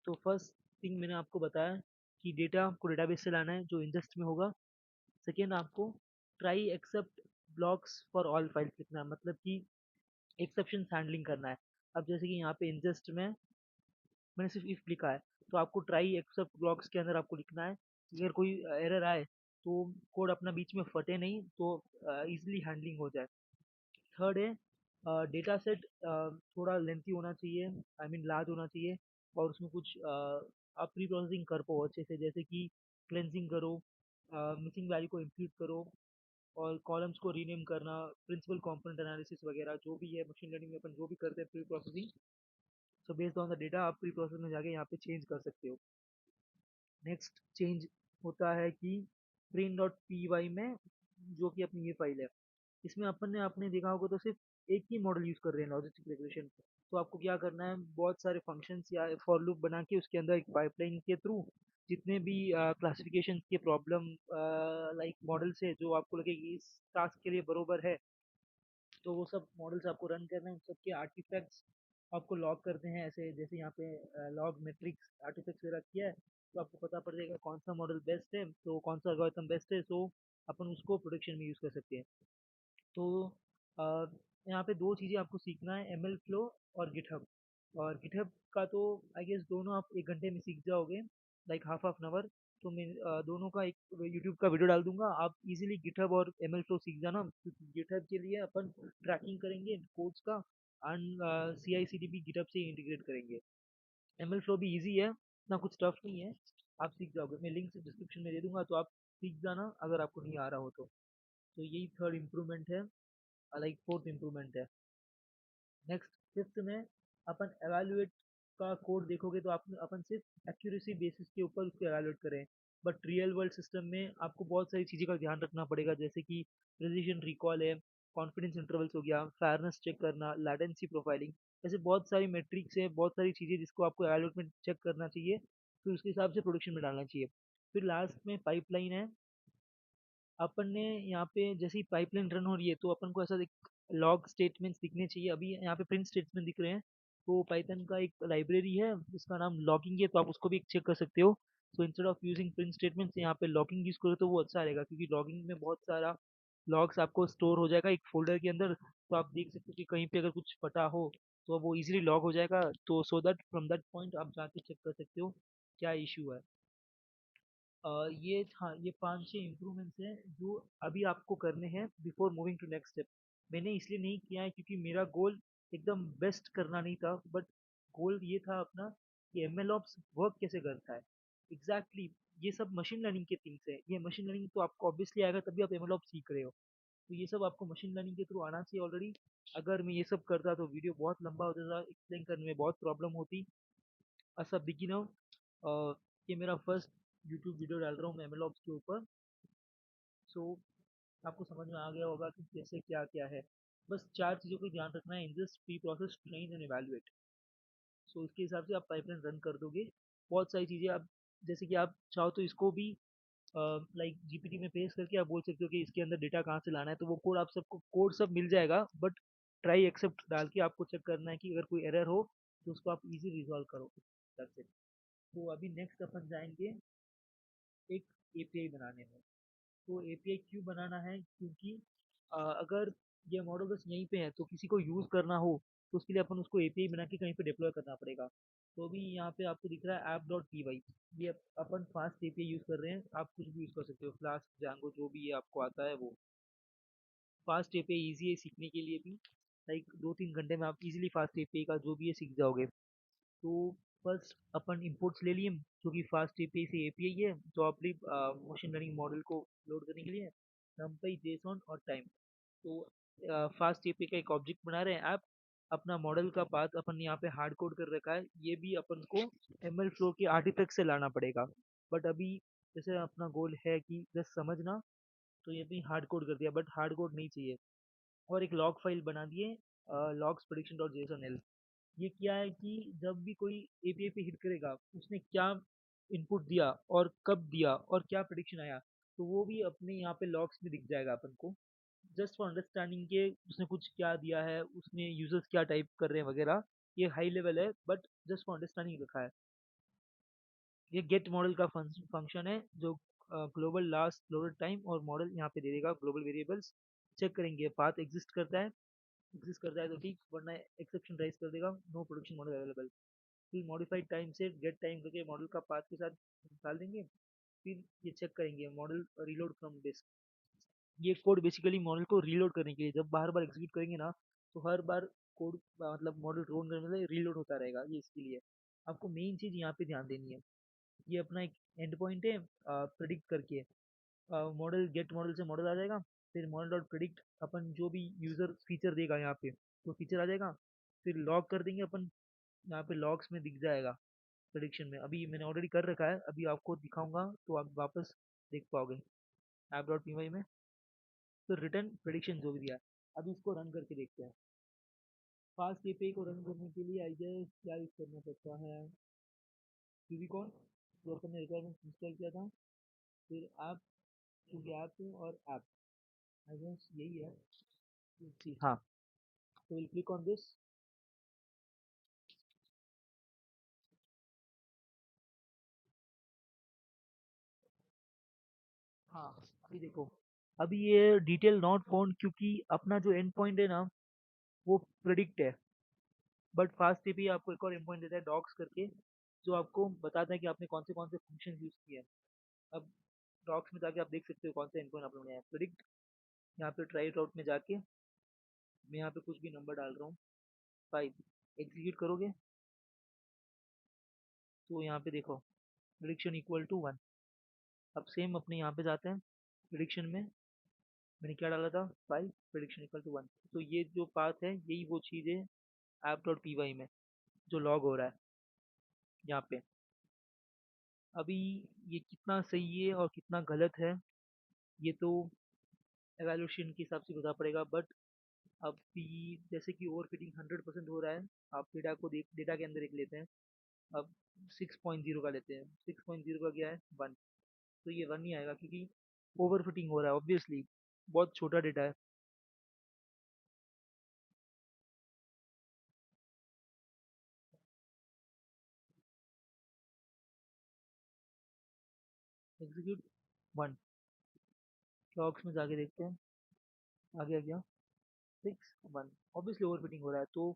तो फर्स्ट थिंग मैंने आपको बताया कि डेटा आपको डेटाबेस से लाना है जो इंजेस्ट में होगा। सेकेंड, आपको try except blocks for all files लिखना है, मतलब कि एक्सेप्शन हैंडलिंग करना है। अब जैसे कि यहाँ पे इंजेस्ट में मैंने सिर्फ इफ लिखा है, तो आपको ट्राई एक्सेप्ट ब्लॉक्स के अंदर आपको लिखना है कि अगर कोई एरर आए तो कोड अपना बीच में फटे नहीं, तो इजीली हैंडलिंग हो जाए। थर्ड है डेटा सेट थोड़ा लेंथी होना चाहिए, आई मीन लार्ज होना चाहिए, और उसमें कुछ आप प्री प्रोसेसिंग कर पाओ अच्छे से, जैसे कि क्लेंजिंग करो, मिसिंग वैल्यू को इम्प्यूट करो, और कॉलम्स को रीनेम करना, प्रिंसिपल कंपोनेंट एनालिसिस वगैरह जो भी है मशीन लर्निंग में अपन जो भी करते हैं pre processing, so based on the data आप प्री प्रोसेस में जाके यहाँ पे चेंज कर सकते हो। नेक्स्ट चेंज होता है कि प्रिंट डॉट पी वाई में, जो कि अपनी ये फाइल है, इसमें अपन ने आपने देखा होगा तो सिर्फ एक ही मॉडल यूज़ कर रहे हैं लॉजिस्टिक रिग्रेशन। तो आपको क्या करना है, बहुत सारे फंक्शंस या फॉर लूप बना के उसके अंदर एक पाइपलाइन के थ्रू जितने भी क्लासिफिकेशन के प्रॉब्लम लाइक मॉडल से जो आपको लगे कि इस टास्क के लिए बरोबर है, तो वो सब मॉडल्स आपको रन करना है, उन सबके आर्टिफैक्ट्स आपको लॉग करते हैं। ऐसे जैसे यहाँ पे लॉग मैट्रिक्स आर्टिफैक्ट्स वगैरह किया है, तो आपको पता पड़ जाएगा कौन सा मॉडल बेस्ट है, तो कौन सा एल्गोरिथम बेस्ट है, तो अपन उसको प्रोडक्शन में यूज़ कर सकते हैं। तो अ, यहाँ पे दो चीज़ें आपको सीखना है, एम एल फ्लो और गिटहब। और गिटहब का तो आई गेस दोनों आप एक घंटे में सीख जाओगे, like half half an hour. तो मैं दोनों का एक यूट्यूब का वीडियो डाल दूंगा, आप इजीली गिटहब और एम एल फ्लो सीख जाना, क्योंकि गिटहब के लिए अपन ट्रैकिंग करेंगे कोड्स का, and C I C D भी गिटहब से इंटीग्रेट करेंगे। एम एल फ्लो भी ईजी है, इतना कुछ टफ नहीं है, आप सीख जाओगे। मैं लिंक डिस्क्रिप्शन में दे दूंगा, तो आप सीख जाना अगर आपको नहीं आ रहा हो तो। तो यही थर्ड इम्प्रूवमेंट है, लाइक फोर्थ इम्प्रूवमेंट है। नेक्स्ट फिफ्थ में अपन एवेलुएट का कोड देखोगे तो आप अपन सिर्फ एक्यूरेसी बेसिस के ऊपर उसको एवेलुएट करें, बट रियल वर्ल्ड सिस्टम में आपको बहुत सारी चीज़ें का ध्यान रखना पड़ेगा, जैसे कि प्रिसिशन रिकॉल है, कॉन्फिडेंस इंटरवल्स हो गया, फेयरनेस चेक करना, लैटेंसी प्रोफाइलिंग, ऐसे बहुत सारी मेट्रिक्स है, बहुत सारी चीज़ें जिसको आपको एवेलुएट में चेक करना चाहिए, फिर उसके हिसाब से प्रोडक्शन में डालना चाहिए। फिर लास्ट में पाइपलाइन है। अपन ने यहाँ पे जैसे ही पाइपलाइन रन हो रही है तो अपन को ऐसा लॉग स्टेटमेंट्स दिखने चाहिए। अभी यहाँ पे प्रिंट स्टेटमेंट दिख रहे हैं, तो पाइथन का एक लाइब्रेरी है जिसका नाम लॉगिंग है, तो आप उसको भी चेक कर सकते हो। So instead of using print statements यहाँ पे लॉगिंग यूज करो तो वो अच्छा रहेगा, क्योंकि लॉगिंग में बहुत सारा लॉग्स आपको स्टोर हो जाएगा एक फोल्डर के अंदर, तो आप देख सकते हो कि कहीं पे अगर कुछ फटा हो तो वो इजीली लॉग हो जाएगा, तो so that from that point आप जाके चेक कर सकते हो क्या इशू है। ये था, ये 5-6 इम्प्रूवमेंट्स हैं जो अभी आपको करने हैं before moving to next step. मैंने इसलिए नहीं किया है क्योंकि मेरा गोल एकदम बेस्ट करना नहीं था, बट गोल ये था अपना कि एमएल ऑप्स वर्क कैसे करता है एग्जैक्टली exactly। ये सब मशीन लर्निंग के थिंग्स है, ये मशीन लर्निंग तो आपको ऑब्वियसली आएगा तभी आप एमएल ऑप्स सीख रहे हो, तो ये सब आपको मशीन लर्निंग के थ्रू आना चाहिए ऑलरेडी। अगर मैं ये सब करता तो वीडियो बहुत लंबा हो जाता, एक्सप्लेन करने में बहुत प्रॉब्लम होती। ऐसा बिगिनर ये मेरा फर्स्ट यूट्यूब वीडियो डाल रहा हूँ मैं एमएल ऑप्स के ऊपर। सो आपको समझ में आ गया होगा कि कैसे क्या क्या है। बस 4 चीज़ों का ध्यान रखना है: ingest, preprocess, train and evaluate. So इसके हिसाब से आप पाइपलाइन रन कर दोगे। बहुत सारी चीज़ें आप, जैसे कि आप चाहो तो इसको भी लाइक जीपीटी में पेस्ट करके आप बोल सकते हो कि इसके अंदर डेटा कहाँ से लाना है, तो वो कोड आप सबको कोड सब मिल जाएगा, बट ट्राई एक्सेप्ट डाल के आपको चेक करना है कि अगर कोई एरर हो तो उसको आप इजी रिजॉल्व करो। That's it. तो अभी नेक्स्ट अपन जाएंगे एक एपीआई बनाने में। तो एपीआई क्यों बनाना है, क्योंकि अगर ये मॉडल बस यहीं पे है तो किसी को यूज़ करना हो तो उसके लिए अपन उसको एपीआई बना के कहीं पे डिप्लॉय करना पड़ेगा। तो अभी यहाँ पे आपको दिख रहा है app.py, ये अपन फास्ट एपीआई यूज़ कर रहे हैं, आप कुछ भी यूज़ कर सकते हो, फ्लास्क, जांगो, जो भी ये आपको आता है वो। फास्ट एपीआई ईजी है सीखने के लिए भी, लाइक 2-3 घंटे में आप इजीली फास्ट एपीआई का जो भी है सीख जाओगे। तो फर्स्ट अपन इंपोर्ट्स ले लिए, जो कि फास्ट एपीआई से एपीआई है, जो अपनी मशीन लर्निंग मॉडल को लोड करने के लिए numpy, json और टाइम। तो फास्ट एपीआई का एक ऑब्जेक्ट बना रहे हैं ऐप, अपना मॉडल का पाथ अपन यहाँ पे हार्ड कोड कर रखा है, ये भी अपन को एमएल फ्लो के आर्टिफैक्ट से लाना पड़ेगा। बट अभी जैसे अपना गोल है कि जस्ट समझना, तो ये भी हार्ड कोड कर दिया, बट हार्ड कोड नहीं चाहिए। और एक लॉग फाइल बना दिए, लॉग्स प्रेडिक्शन डॉट जेसन। ये क्या है कि जब भी कोई एपीआई पे हिट करेगा उसने क्या इनपुट दिया और कब दिया और क्या प्रेडिक्शन आया, तो वो भी अपने यहाँ पे लॉग्स में दिख जाएगा अपन को, जस्ट फॉर अंडरस्टैंडिंग के उसने कुछ क्या दिया है, उसने यूजर्स क्या टाइप कर रहे हैं वगैरह। ये हाई लेवल है बट जस्ट फॉर अंडरस्टैंडिंग रखा है। ये गेट मॉडल का फंक्शन है जो ग्लोबल लास्ट लोडेड टाइम और मॉडल यहाँ पे दे देगा, ग्लोबल वेरिएबल्स चेक करेंगे पाथ एग्जिस्ट करता है तो ठीक, वरना एक्सेप्शन राइज कर देगा, नो प्रोडक्शन मॉडल अवेलेबल। फिर मॉडिफाइड टाइम से गेट टाइम करके मॉडल का पाथ के साथ डाल देंगे। फिर ये चेक करेंगे मॉडल रीलोड फ्रॉम डिस्क। ये कोड बेसिकली मॉडल को रीलोड करने के लिए, जब बार बार एग्जीक्यूट करेंगे ना तो हर बार कोड मतलब मॉडल रन करने में रीलोड होता रहेगा, ये इसके लिए। आपको मेन चीज़ यहाँ पे ध्यान देनी है, ये अपना एक एंड पॉइंट है प्रिडिक्ट करके, मॉडल गेट मॉडल से मॉडल आ जाएगा, फिर मॉडल डॉट प्रिडिक्ट अपन जो भी यूज़र फीचर देगा यहाँ पे तो फीचर आ जाएगा, फिर लॉग कर देंगे अपन, यहाँ पे लॉग्स में दिख जाएगा प्रेडिक्शन में। अभी मैंने ऑलरेडी कर रखा है, अभी आपको दिखाऊंगा तो आप वापस देख पाओगे ऐप डॉट पी वाई में। तो रिटर्न प्रेडिक्शन जो भी दिया है, अभी इसको रन करके देखते हैं। फास्ट एपीआई को रन करने के लिए आई गेस क्या यूज़ करना पड़ता है, यूनिकॉर्न, जो अपन ने रिक्वायरमेंट इंस्टॉल किया था, फिर ऐप, क्योंकि ऐप है और ऐप, आई गेस यही है। जी हाँ, तो विल क्लिक ऑन दिस। हाँ, अभी देखो, अभी ये डिटेल नॉट फाउंड क्योंकि अपना जो एंड पॉइंट है ना वो प्रेडिक्ट है, बट फास्ट टीपी आपको एक और एंड देता है डॉक्स करके, जो आपको बताता है कि आपने कौन से फंक्शन यूज किए हैं। अब डॉक्स में जाके आप देख सकते हो कौन से एंड पॉइंट आप लोगों ने प्रेडिक्ट। यहाँ पे ट्राई आउट में जाके मैं यहाँ पे कुछ भी नंबर डाल रहा हूँ, 5, एग्जीक्यूट करोगे तो यहाँ पे देखो प्रिडिक्शन इक्वल टू 1। अब सेम अपने यहाँ पे जाते हैं प्रिडिक्शन में, मैंने क्या डाला था 5, प्रिडिक्शन इक्वल टू 1। तो ये जो पाथ है यही वो चीज़ है ऐप डॉट पी वाई में जो लॉग हो रहा है यहाँ पे। अभी ये कितना सही है और कितना गलत है, ये तो एवेल्यूशन के हिसाब से बता पड़ेगा। बट अभी जैसे कि ओवरफिटिंग 100% हो रहा है, आप डेटा के अंदर एक लेते हैं। अब 6.0 का लेते हैं, 6.0 का क्या है, 1। तो ये 1 ही आएगा क्योंकि ओवरफिटिंग हो रहा है ऑब्वियसली, बहुत छोटा डेटा है। एग्जीक्यूट 1, लॉग्स में जाके देखते हैं, आगे आ गया 6 1। ऑब्वियसली ओवरफिटिंग हो रहा है, तो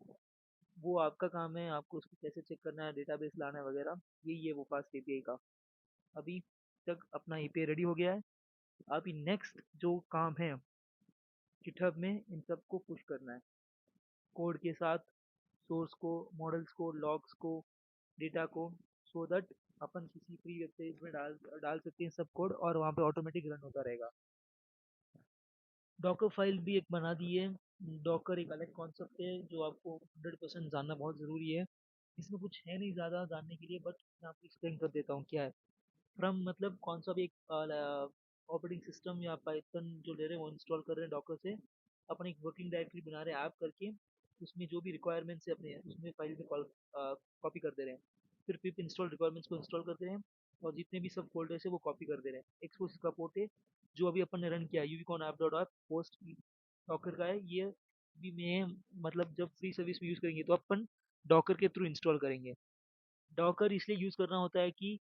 वो आपका काम है, आपको उसको कैसे चेक करना है, डेटाबेस लाना है वगैरह, यही है वो फास्ट एपीआई का। अभी तक अपना एपीआई रेडी हो गया है। अभी नेक्स्ट जो काम है, गिटहब में इन सबको पुश करना है कोड के साथ, सोर्स को, मॉडल्स को, लॉग्स को, डेटा को, सो दैट अपन किसी फ्री वेब पेज में डाल डाल सकते हैं सब कोड, और वहाँ पे ऑटोमेटिक रन होता रहेगा। डॉकर फाइल भी एक बना दी है। डॉकर एक अलग कॉन्सेप्ट है जो आपको 100% जानना बहुत ज़रूरी है। इसमें कुछ है नहीं ज़्यादा जानने के लिए, बट मैं आपको एक्सप्लेन कर देता हूँ क्या है। फ्रॉम मतलब कौन सा भी एक ऑपरेटिंग सिस्टम या पाइथन जो ले रहे हैं वो इंस्टॉल कर रहे हैं डॉकर से, अपन एक वर्किंग डायरेक्टरी बना रहे हैं ऐप करके, उसमें जो भी रिक्वायरमेंट्स है अपने उसमें फाइल में कॉल कॉपी कर दे रहे हैं। फिर पिप इंस्टॉल रिक्वायरमेंट्स को इंस्टॉल कर दे रहे हैं, और जितने भी सब फोल्डर्स है वो कॉपी कर दे रहे हैं। एक्सपोज का पोर्ट है जो अभी अपन ने रन किया, unicorn app dot app post Docker का है ये। भी मैं मतलब जब फ्री सर्विस में यूज़ करेंगे तो अपन डॉकर के थ्रू इंस्टॉल करेंगे। डॉकर इसलिए यूज़ करना होता है कि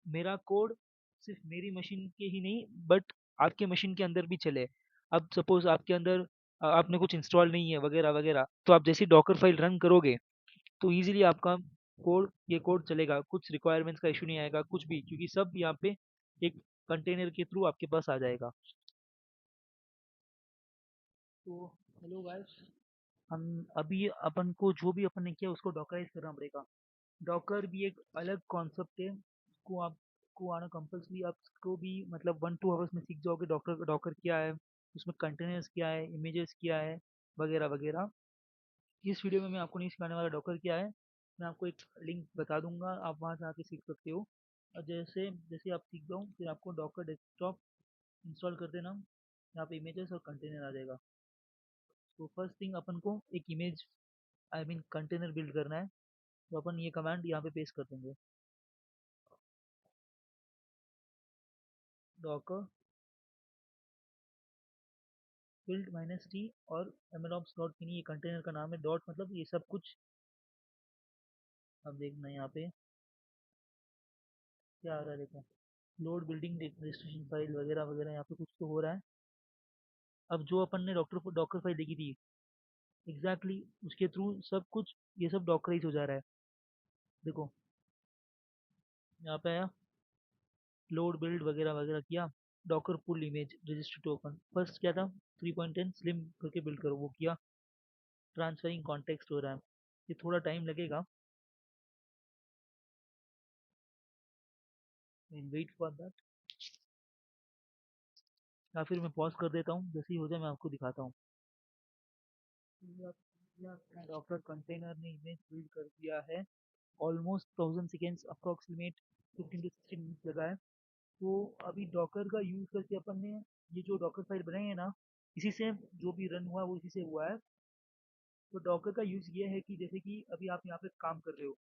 मेरा कोड सिर्फ मेरी मशीन के ही नहीं बट आपके मशीन के अंदर भी चले। अब सपोज आपके अंदर आपने कुछ इंस्टॉल नहीं है वगैरह वगैरह, तो आप जैसी डॉकर फाइल रन करोगे तो इजीली आपका ये कोड चलेगा, कुछ रिक्वायरमेंट्स का इशू नहीं आएगा कुछ भी, क्योंकि सब यहाँ पे एक कंटेनर के थ्रू आपके पास आ जाएगा। तो हेलो गाइस, हम अभी अपन को जो भी अपन ने किया उसको डॉकराइज करना पड़ेगा। डॉकर भी एक अलग कॉन्सेप्ट है, उसको आपको आना कंपल्सरी, आप इसको भी मतलब 1-2 आवर्स में सीख जाओगे डॉकर डॉकर क्या है, उसमें कंटेनर्स क्या है, इमेजेस क्या है, वगैरह वगैरह। इस वीडियो में मैं आपको नहीं सिखाने वाला डॉकर क्या है, मैं आपको एक लिंक बता दूंगा, आप वहाँ से आके सीख सकते हो। और जैसे जैसे आप सीख जाओ फिर आपको डॉकर डेस्कटॉप इंस्टॉल कर देना, यहाँ पे इमेजेस और कंटेनर आ जाएगा। तो फर्स्ट थिंग अपन को एक image I mean container build करना है, तो अपन ये कमांड यहाँ पे पेस्ट कर देंगे, डॉकर बिल्ड -t और एमएलओप्स डॉट मिनी, ये कंटेनर का नाम है, डॉट मतलब ये सब कुछ। अब देखना यहाँ पे क्या आ रहा है, देखो लोड बिल्डिंग रजिस्ट्रेशन फाइल वगैरह वगैरह, यहाँ पे कुछ तो हो रहा है। अब जो अपन ने डॉक्टर डॉकर फाइल देखी थी एग्जैक्टली उसके थ्रू सब कुछ ये सब डॉकराइज हो जा रहा है। देखो यहाँ पे आया, लोड बिल्ड वगैरह वगैरह किया, docker pull image register to open, first क्या था 3.10 स्लिम करके बिल्ड करो, वो किया। ट्रांसफरिंग कॉन्टेक्स्ट हो रहा है, ये थोड़ा टाइम लगेगा, वेट फॉर दैट। या फिर मैं पॉज कर देता हूँ, जैसे ही हो जाए मैं आपको दिखाता हूँ। डॉक्टर कंटेनर ने इमेज बिल्ड कर दिया है, almost 1000 seconds approximate 15 to 16 minutes लगा है। तो अभी डॉकर का यूज़ करके अपन ने ये जो डॉकर फाइल बनाई है ना, इसी से जो भी रन हुआ वो इसी से हुआ है। तो डॉकर का यूज़ ये है कि जैसे कि अभी आप यहाँ पे काम कर रहे हो,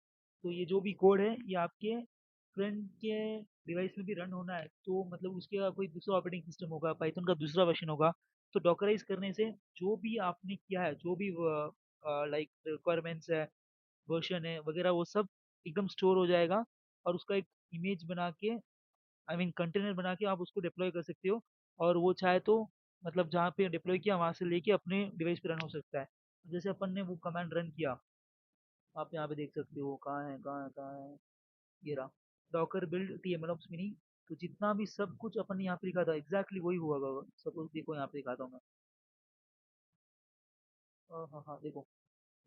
तो ये जो भी कोड है ये आपके फ्रेंड के डिवाइस में भी रन होना है, तो मतलब उसके कोई दूसरा ऑपरेटिंग सिस्टम होगा, पाइथन का दूसरा वर्जन होगा। तो डॉकराइज करने से जो भी आपने किया है, जो भी लाइक रिक्वायरमेंट्स है, वर्जन है वगैरह, वो सब एकदम स्टोर हो जाएगा, और उसका एक इमेज बना के आई मीन कंटेनर बना के आप उसको डिप्लॉय कर सकते हो। और वो चाहे तो मतलब जहाँ पे डिप्लॉय किया वहाँ से लेके अपने डिवाइस पे रन हो सकता है। जैसे अपन ने वो कमांड रन किया, आप यहाँ पे देख सकते हो कहाँ है कहाँ है कहाँ है, ये रहा डॉकर बिल्ड टीएमएलओप्स मिनी। तो जितना भी सब कुछ अपन ने यहाँ पे लिखा था एग्जैक्टली वही हुआ होगा। सपोज देखो यहाँ पे दिखाता हूँ मैं, हाँ हाँ देखो,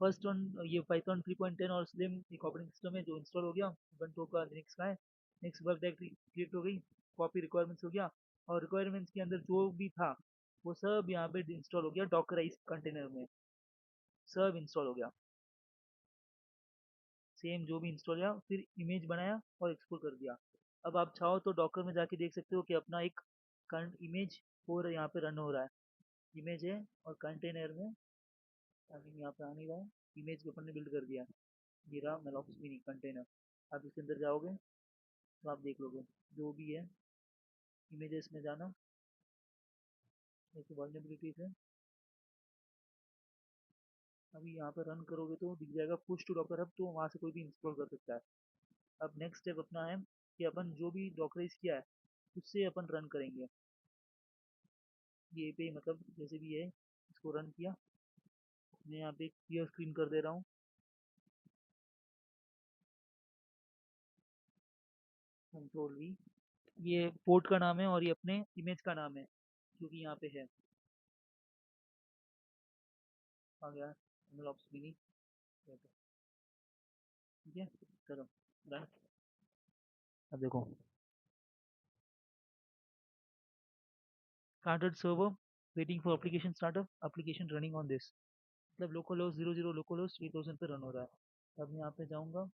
फर्स्ट वन ये पाइथन 3.10 और स्लिम एक ऑपरेटिंग सिस्टम है जो इंस्टॉल हो गया, ubuntu का लिनक्स का है। नेक्स्ट वर्क डायरेक्टरी क्रिएट हो गई, कॉपी रिक्वायरमेंट्स हो गया, और रिक्वायरमेंट्स के अंदर जो भी था वो सब यहाँ पे इंस्टॉल हो गया डॉकराइज कंटेनर में, सब इंस्टॉल हो गया। सेम जो भी इंस्टॉल किया, फिर इमेज बनाया और एक्सपोर्ट कर दिया। अब आप चाहो तो डॉकर में जाके देख सकते हो कि अपना एक करंट इमेज और यहाँ पे रन हो रहा है। इमेज है और कंटेनर में आई यहाँ पे आ नहीं रहा है। इमेज भी अपन ने बिल्ड कर दिया है। ये रहा मेलॉप्स मिनी कंटेनर। आप इसके अंदर जाओगे तो आप देख लोगे जो भी है। इमेजेस में जाना, जैसे वर्नेबिलिटीज है, अभी यहाँ पे रन करोगे तो दिख जाएगा पुश टू डॉकर हब, तो वहाँ से कोई भी इंस्टॉल कर सकता है। अब नेक्स्ट स्टेप अपना है कि अपन जो भी डॉकराइज किया है उससे अपन रन करेंगे। ये पे मतलब जैसे भी है इसको रन किया। मैं यहाँ पे क्लियर स्क्रीन कर दे रहा हूँ, कंट्रोल वी। ये पोर्ट का नाम है और ये अपने इमेज का नाम है क्योंकि यहाँ पे है। आ गया एनवेलप्स मिनी। ठीक है, चलो रन। अब देखो started server, waiting for application startup, application running on this. मतलब लोकल होस्ट 00 लोकल होस्ट 3000 पे रन हो रहा है। अब मैं यहाँ पे जाऊँगा।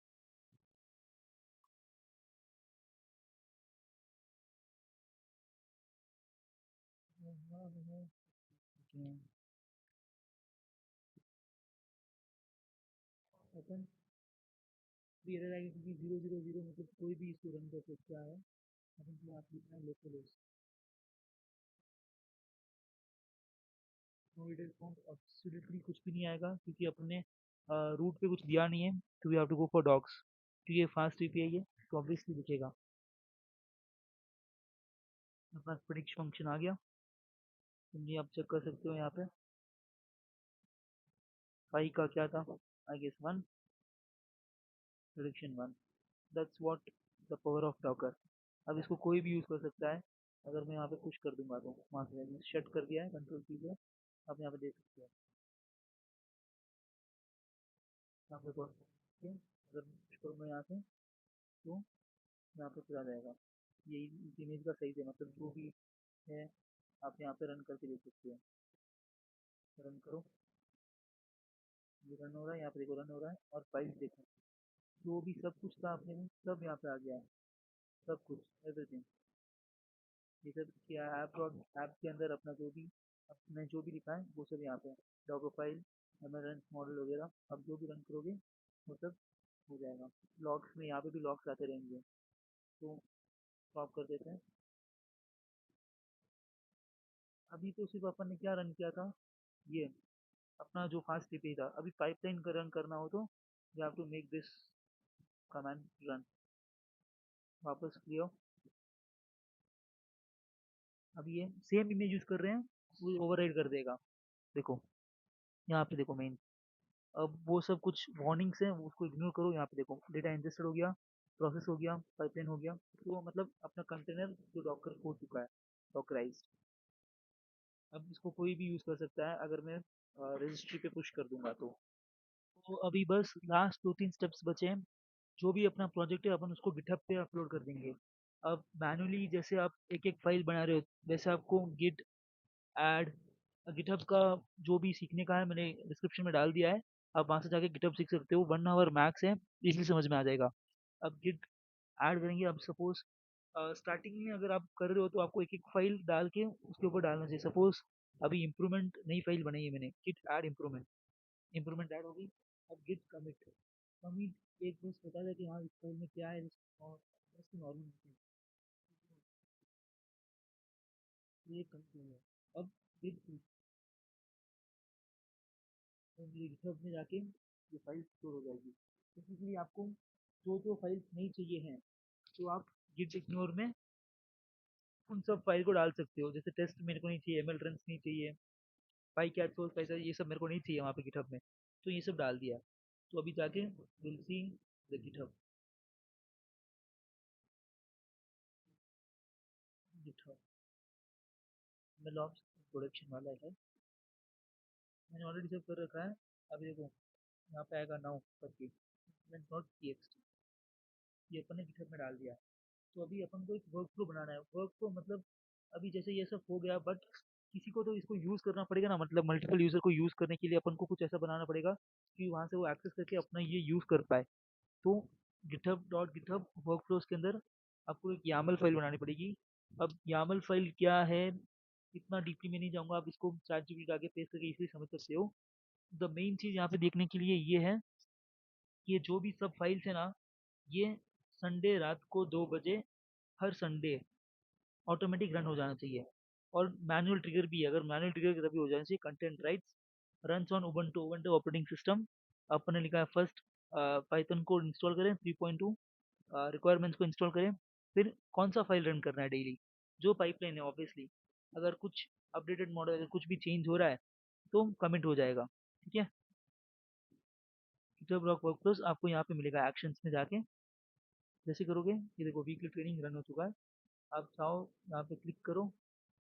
अपन भी एरर आएगी क्योंकि 000 मतलब कोई भी इसको रन कर सकता है। अपन को आप लिखना है local host. No detail found, absolutely कुछ भी नहीं आएगा क्योंकि अपने रूट पे कुछ दिया नहीं है। तो we have to go for docs क्योंकि ये फास्ट एपीआई है तो ऑब्वियसली दिखेगा। अपना प्रेडिक्शन फंक्शन आ गया। तुम ये आप चेक कर सकते हो यहाँ पे। फाइव का क्या था, I guess one, prediction one. That's what the power of docker. अब इसको कोई भी यूज़ कर सकता है। अगर मैं यहाँ पे पुश कर दूंगा तो वहाँ से शट कर दिया है, कंट्रोल की है। आप यहाँ पे देख सकते हो यहाँ पे कौन है। अगर पुश करूँगा यहाँ से तो यहाँ पे चला जाएगा। यही इस इमेज का सही है, मतलब जो भी है आप यहाँ पे रन करके देख सकते हो। रन करो, ये रन हो रहा है, यहाँ पे देखो रन हो रहा है और फाइल देखो। जो भी सब कुछ था अपने में सब यहाँ पे आ गया है। सब कुछ एवरीथिंग। ये सब किया ऐप और ऐप के अंदर अपना जो भी अपने जो भी लिखा है वो सब यहाँ पे है। डॉग फाइल, एमएलएन मॉडल वगैरह अब जो भी रन करोगे वो सब हो जाएगा। लॉग्स में यहाँ पे भी लॉग्स आते रहेंगे। तो स्टॉप कर देते हैं। अभी तो सिर्फ अपन ने क्या रन किया था, ये अपना जो फास्ट एपीआई था। अभी पाइपलाइन का रन करना हो तो you have to make this command run. वापस क्लियर। अब ये सेम इमेज यूज कर रहे हैं, वो ओवरराइड कर देगा। देखो यहाँ पे देखो मेन। अब वो सब कुछ वार्निंग्स हैं उसको इग्नोर करो। यहाँ पे देखो डेटा इंजेस्टेड हो गया, प्रोसेस हो गया, पाइपलाइन हो गया। तो मतलब अपना कंटेनर जो डॉकर हो चुका है, डॉकराइज्ड। अब इसको कोई भी यूज कर सकता है अगर मैं रजिस्ट्री पे पुश कर दूंगा तो अभी बस लास्ट दो तीन स्टेप्स बचे हैं। जो भी अपना प्रोजेक्ट है अपन उसको गिटहब पे अपलोड कर देंगे। अब मैनुअली जैसे आप एक एक फाइल बना रहे हो वैसे आपको गिट ऐड गिटहब का जो भी सीखने का है मैंने डिस्क्रिप्शन में डाल दिया है। आप वहाँ से जाके गिटहब सीख सकते हो, 1 आवर मैक्स है, इजीली समझ में आ जाएगा। अब गिट ऐड करेंगे। अब सपोज स्टार्टिंग में अगर आप कर रहे हो तो आपको एक एक फाइल डाल के उसके ऊपर डालना चाहिए। सपोज अभी इम्प्रूवमेंट नई फाइल बनाई है मैंने, git add improvement. Improvement add होगी। अब गिट कमिट। कमिट एक बस बता दें कि हाँ इस फाइल में क्या है और बस नॉर्मल ये कमिट हो गया। अब गिट गिटहब में जाके ये फाइल स्टोर हो जाएगी। बेसिकली आपको जो जो फाइल्स नहीं चाहिए हैं तो आप गिट इग्नोर में उन सब फाइल को डाल सकते हो। जैसे टेस्ट मेरे को नहीं चाहिए, एमएल रन्स नहीं चाहिए, पाई कैट सोर्स पैसा ये सब मेरे को नहीं चाहिए वहाँ पे गिटहब में, तो ये सब डाल दिया। तो अभी जाके will see the GitHub. GitHub में लॉग्स प्रोडक्शन वाला है, मैंने ऑलरेडी सब कर रखा है। अभी देखो यहाँ पे आएगा नाउ करके डॉट टीएक्सटी, ये अपन ने गिटहब में डाल दिया। तो अभी अपन को एक वर्क फ्लो बनाना है। वर्क फ्लो मतलब अभी जैसे ये सब हो गया बट किसी को तो इसको यूज़ करना पड़ेगा ना, मतलब मल्टीपल यूज़र को यूज़ करने के लिए अपन को कुछ ऐसा बनाना पड़ेगा कि वहाँ से वो एक्सेस करके अपना ये यूज़ कर पाए। तो github.github वर्कफ्लोज के अंदर आपको एक YAML फाइल बनानी पड़ेगी। अब YAML फाइल क्या है, इतना डीपली मैं नहीं जाऊंगा, आप इसको चैट जीपीटी आगे पेस्ट करके इजीली समझ सकते हो। द मेन चीज यहाँ पे देखने के लिए ये है कि ये जो भी सब फाइल्स है ना, ये संडे रात को 2 बजे हर संडे ऑटोमेटिक रन हो जाना चाहिए। और मैनुअल ट्रिगर भी है, अगर मैनुअल ट्रिगर तभी हो जाना चाहिए। Content rights runs on Ubuntu operating system. आपने लिखा है फर्स्ट पाइथन कोड इंस्टॉल करें 3.2, रिक्वायरमेंट्स को इंस्टॉल करें, फिर कौन सा फाइल रन करना है डेली, जो पाइपलाइन है ऑब्वियसली। अगर कुछ अपडेटेड मॉडल, अगर कुछ भी चेंज हो रहा है तो कमिट हो जाएगा। ठीक है, गिटहब रॉक वर्कफ्लोज आपको यहाँ पे मिलेगा एक्शंस में जाके। जैसे करोगे ये देखो वीकली ट्रेनिंग रन हो चुका है। आप चाहो यहाँ पे क्लिक करो,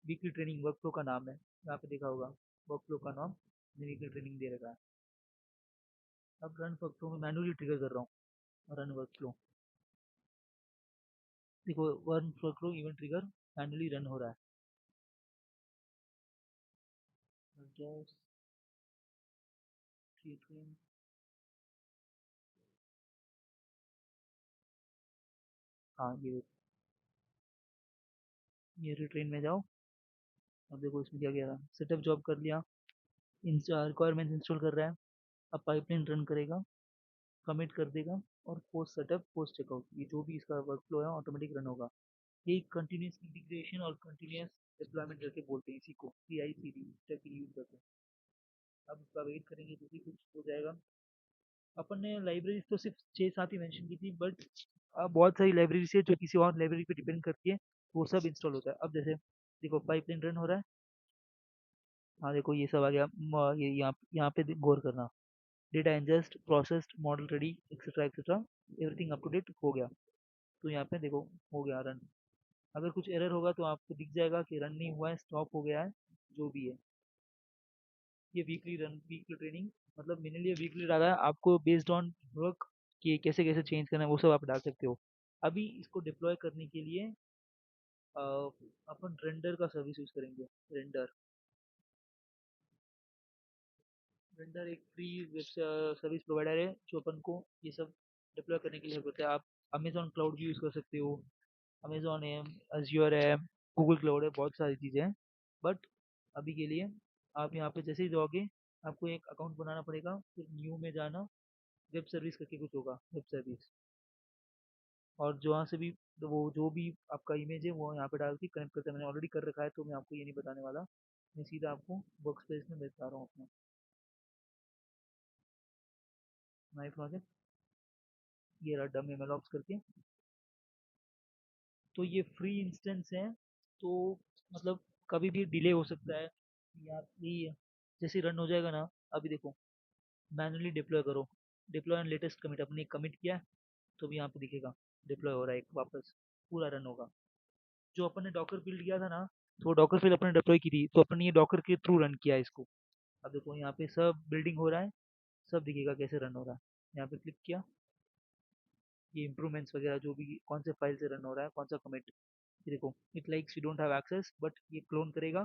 वीकली ट्रेनिंग वर्कफ्लो का नाम है, यहाँ पे देखा होगा वर्कफ्लो का नाम, वीकली ट्रेनिंग दे रखा है। अब रन वर्कफ्लो में मैनुअली ट्रिगर कर रहा हूँ रन वर्कफ्लो। देखो run workflow event trigger manually run हो रहा है। Just retrain। हाँ ये रिट्रेन में जाओ। अब देखो इसमें क्या किया, सेटअप जॉब कर लिया, रिक्वायरमेंट इंस्टॉल कर रहा है। अब पाइपलाइन रन करेगा, कमिट कर देगा, और पोस्ट सेटअप पोस्ट चेकआउट, ये जो भी इसका वर्कफ्लो है ऑटोमेटिक रन होगा। ये कंटिन्यूस इंटीग्रेशन और कंटिन्यूस डिप्लॉयमेंट करके बोलते हैं इसी को, CI/CD स्टेप यूज करते हैं। अब उसका वेट करेंगे तो भी कुछ हो जाएगा। अपन ने लाइब्रेरीज तो सिर्फ 6-7 ही मेंशन की थी, बट अब बहुत सारी लाइब्रेरीज है जो किसी और लाइब्रेरी पे डिपेंड करती है, तो वो सब इंस्टॉल होता है। अब जैसे देखो पाइपलाइन रन हो रहा है। हाँ देखो ये सब आ गया। ये यहाँ यहाँ पे गौर करना, data ingest processed model ready etcetera etcetera, everything up to date हो गया। तो यहाँ पे देखो हो गया रन। अगर कुछ एरर होगा तो आपको दिख जाएगा कि रन नहीं हुआ है, स्टॉप हो गया है, जो भी है। ये वीकली ट्रेनिंग, मतलब मैंने लिए वीकली डाला है, आपको बेस्ड ऑन वर्क कि कैसे कैसे चेंज करना है वो सब आप डाल सकते हो। अभी इसको डिप्लॉय करने के लिए अ, अपन रेंडर का सर्विस यूज करेंगे। रेंडर रेंडर एक फ्री वेब सर्विस प्रोवाइडर है जो अपन को ये सब डिप्लॉय करने के लिए हेल्प करता है। आप अमेजॉन क्लाउड भी यूज़ कर सकते हो, अमेजॉन है, अज्योर है, गूगल क्लाउड है, बहुत सारी चीज़ें हैं। बट अभी के लिए आप यहाँ पे जैसे ही जाओगे आपको एक अकाउंट बनाना पड़ेगा, फिर न्यू में जाना, वेब सर्विस करके कुछ होगा, वेब सर्विस। और जहाँ से भी तो वो जो भी आपका इमेज है वो यहाँ पे डाल के कनेक्ट करते हैं। मैंने ऑलरेडी कर रखा है तो मैं आपको ये नहीं बताने वाला, मैं सीधा आपको वर्क स्पेस में बता रहा हूँ अपना माई प्रोजेक्ट। ये रहा डम एमएलऑप्स करके। तो ये फ्री इंस्टेंस है, तो मतलब कभी भी डिले हो सकता है, या यही है। जैसे रन हो जाएगा ना, अभी देखो मैनुअली डिप्लॉय करो, डिप्लॉय एंड लेटेस्ट कमिट, अपने कमिट किया है, तो भी यहाँ पे दिखेगा डिप्लॉय हो रहा है एक वापस, पूरा रन होगा। जो अपन ने डॉकर बिल्ड किया था ना, तो डॉकर फिर अपने डिप्लॉय की थी, तो अपन ने ये डॉकर के थ्रू रन किया है इसको। अब देखो यहाँ पे सब बिल्डिंग हो रहा है, सब दिखेगा कैसे रन हो रहा है। यहाँ पे क्लिक किया, ये इंप्रूवमेंट्स वगैरह जो भी कौन से फाइल से रन हो रहा है, कौन सा कमिट, ये देखो it likes you don't have access, but ये क्लोन करेगा,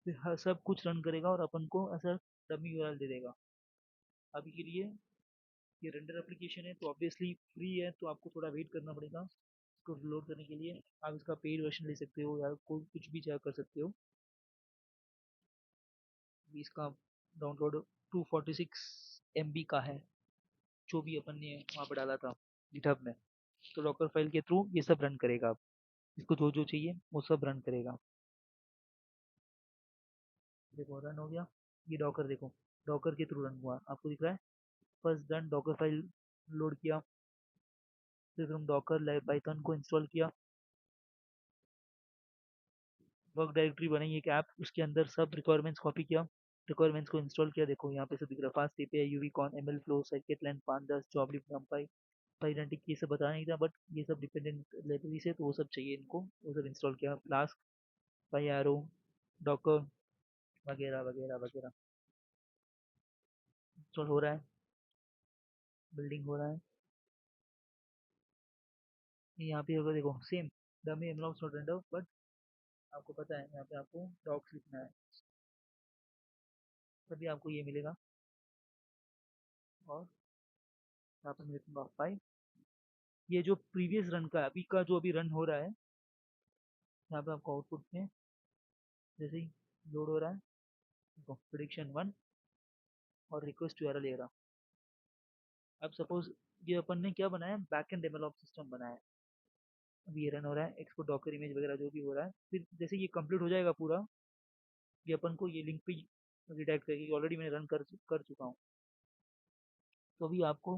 फिर हर सब कुछ रन करेगा और अपन को ऐसा डमी यूआरएल दे देगा। अभी के लिए ये रेंडर एप्लीकेशन है तो ऑब्वियसली फ्री है, तो आपको थोड़ा वेट करना पड़ेगा इसको लोड करने के लिए। आप इसका पेड वर्जन ले सकते हो या कोई कुछ भी चाहे कर सकते हो। अभी इसका डाउनलोड 246 MB का है, जो भी अपन ने वहाँ पर डाला था गिटहब में। तो डॉकर फाइल के थ्रू ये सब रन करेगा। आप इसको जो जो चाहिए वो सब रन करेगा। देखो रन हो गया, ये डॉकर देखो, डॉकर के थ्रू रन हुआ, आपको दिख रहा है। First done, Dockerfile load किया, फिर हम डॉकर पाइथन को इंस्टॉल किया, वर्क डायरेक्टरी बनाई एक ऐप, उसके अंदर सब रिक्वायरमेंट्स कॉपी किया, रिक्वायरमेंट्स को इंस्टॉल किया। देखो यहाँ पे सब दिख रहा है, FastAPI, uvicorn, MLflow, scikit-learn, pandas, joblib, NumPy, Pydantic, ये सब बताना नहीं था, बट ये सब डिपेंडेंट लाइब्रेरी से तो वो सब चाहिए इनको, वो सब इंस्टॉल किया। फ्लास्क, पाईआरओ, डॉकर वगैरह वगैरह वगैरह इंस्टॉल हो रहा है, बिल्डिंग हो रहा है। यहाँ पे होगा देखो same dummy mlog dot render, but आपको पता है यहाँ पे आपको डॉक्स लिखना है, तभी आपको ये मिलेगा। और यहाँ पर मैं लिखूंगा 5। ये जो प्रीवियस रन का अभी का जो अभी रन हो रहा है, यहाँ पे आपको आउटपुट में जैसे ही लोड हो रहा है, प्रिडिक्शन 1 और रिक्वेस्ट टू एरर एरा। अब सपोज ये अपन ने क्या बनाया, बैक एंड डेवलप सिस्टम बनाया है। अभी ये रन हो रहा है, एक्सपोर्ट डॉकर इमेज वगैरह जो भी हो रहा है, फिर जैसे ये कंप्लीट हो जाएगा पूरा, ये अपन को ये लिंक पे रिडायरेक्ट करेगी। ऑलरेडी मैंने रन कर चुका हूँ। तो अभी आपको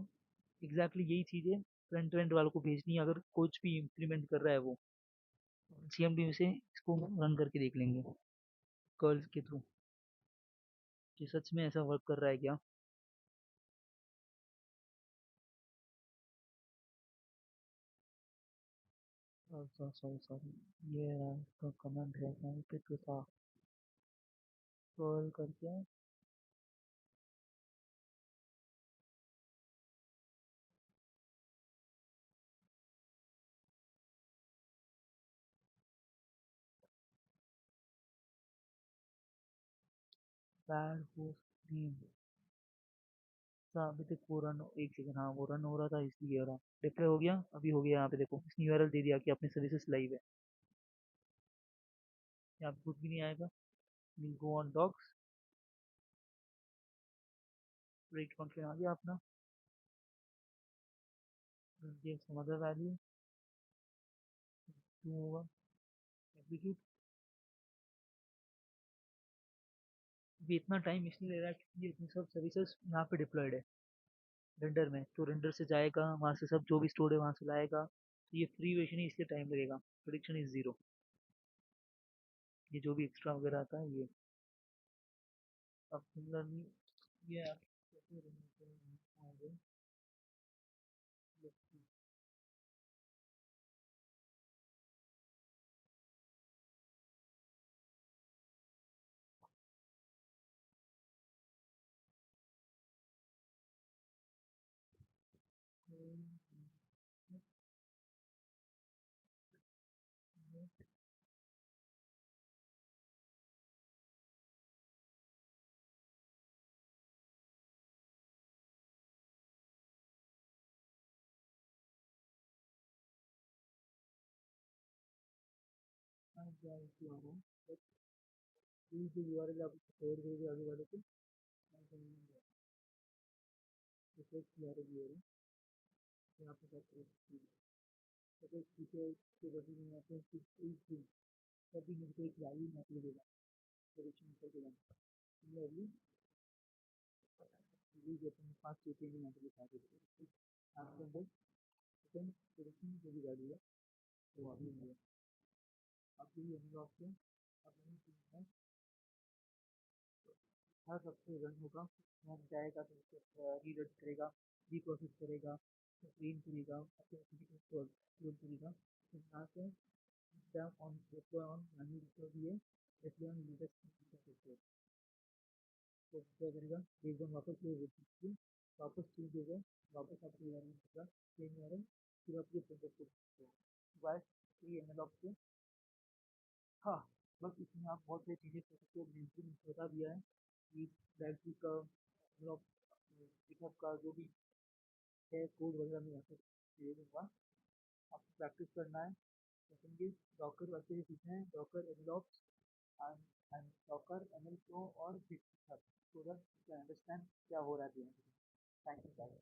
एग्जैक्टली यही चीज़ें फ्रंट एंड वालों को भेजनी है, अगर कुछ भी इम्प्लीमेंट कर रहा है वो सीएमडी में से इसको रन करके देख लेंगे कर्ल के थ्रू कि सच में ऐसा वर्क कर रहा है क्या। सॉरी सॉरी, ये इसका कमेंट है कहीं पे तो था, कर्ल करके बैड होस्ट नेम था। अभी तक वो रन, एक सेकंड, हाँ वो रन हो रहा था इसलिए हो रहा। डिप्लॉय हो गया, अभी हो गया। यहाँ पे देखो इसने यूआरएल दे दिया कि अपने सर्विसेज लाइव है। यहाँ पे कुछ भी नहीं आएगा। Will go on docs, break function आ गया अपना, गिव सम अदर वैल्यू, क्यों होगा एग्जीक्यूट। अभी इतना टाइम इसलिए ले रहा है क्योंकि ये अपनी सब सर्विसेज यहाँ पे डिप्लॉयड है रेंडर में, तो रेंडर से जाएगा वहाँ से सब जो भी स्टोर है वहाँ से लाएगा, तो ये फ्री वर्जन है इसलिए टाइम लगेगा। प्रेडिक्शन इज 0, ये जो भी एक्स्ट्रा वगैरह आता है ये। अब सिमिलरली ये आप कैसे run करते हैं आगे, let's see। क्या इशू आ रहा है, बट प्लीज जो यूआरएल आप शेयर करोगे आगे वाले को, रिक्वेस्ट यूआरएल ये है, यहाँ पे बात करें। अगर फीचर के बदले में यहाँ पे कुछ तभी मेरे को एक वैल्यू यहाँ पे देगा, प्रेडिक्शन करके जाना। सिमिलरली ये जो अपने पास चीजें यहाँ पे दिखा देते हैं, आपके अंदर सेकंड प्रेडिक्शन जो भी वैल्यू है वो अभी है। अब ये अनलॉक ऑप्शन अपने हर हफ्ते रन होगा। वहाँ जाएगा तो उसको रीलोड करेगा, रीप्रोसेस करेगा, क्लीन करेगा, अपने अपलोड करेगा। फिर यहाँ से on deploy on manual deploy भी है, डिप्लॉय ऑन लेटेस्ट तो क्या करेगा, एकदम वापस ये रजिस्ट्री वापस चेंज हो गया, वापस आपको यूआरएल मिलेगा सेम यूआरएल, फिर आप ये प्रिंटर को बस ये एनालॉग से। हाँ, बस इसमें आप बहुत सारी चीज़ें कर सकते हो। ब्लिंकिंग बता दिया है कि डायरेक्टली का मतलब गिटहब का जो भी है कोड वगैरह मैं यहाँ पे दे दूँगा, आपको प्रैक्टिस करना है। सेकेंडली डॉकर अच्छे से सीखना है, डॉकर एनलॉग्स एंड डॉकर एमएल प्रो और GitHub, so that you can understand क्या हो रहा है। Thank you.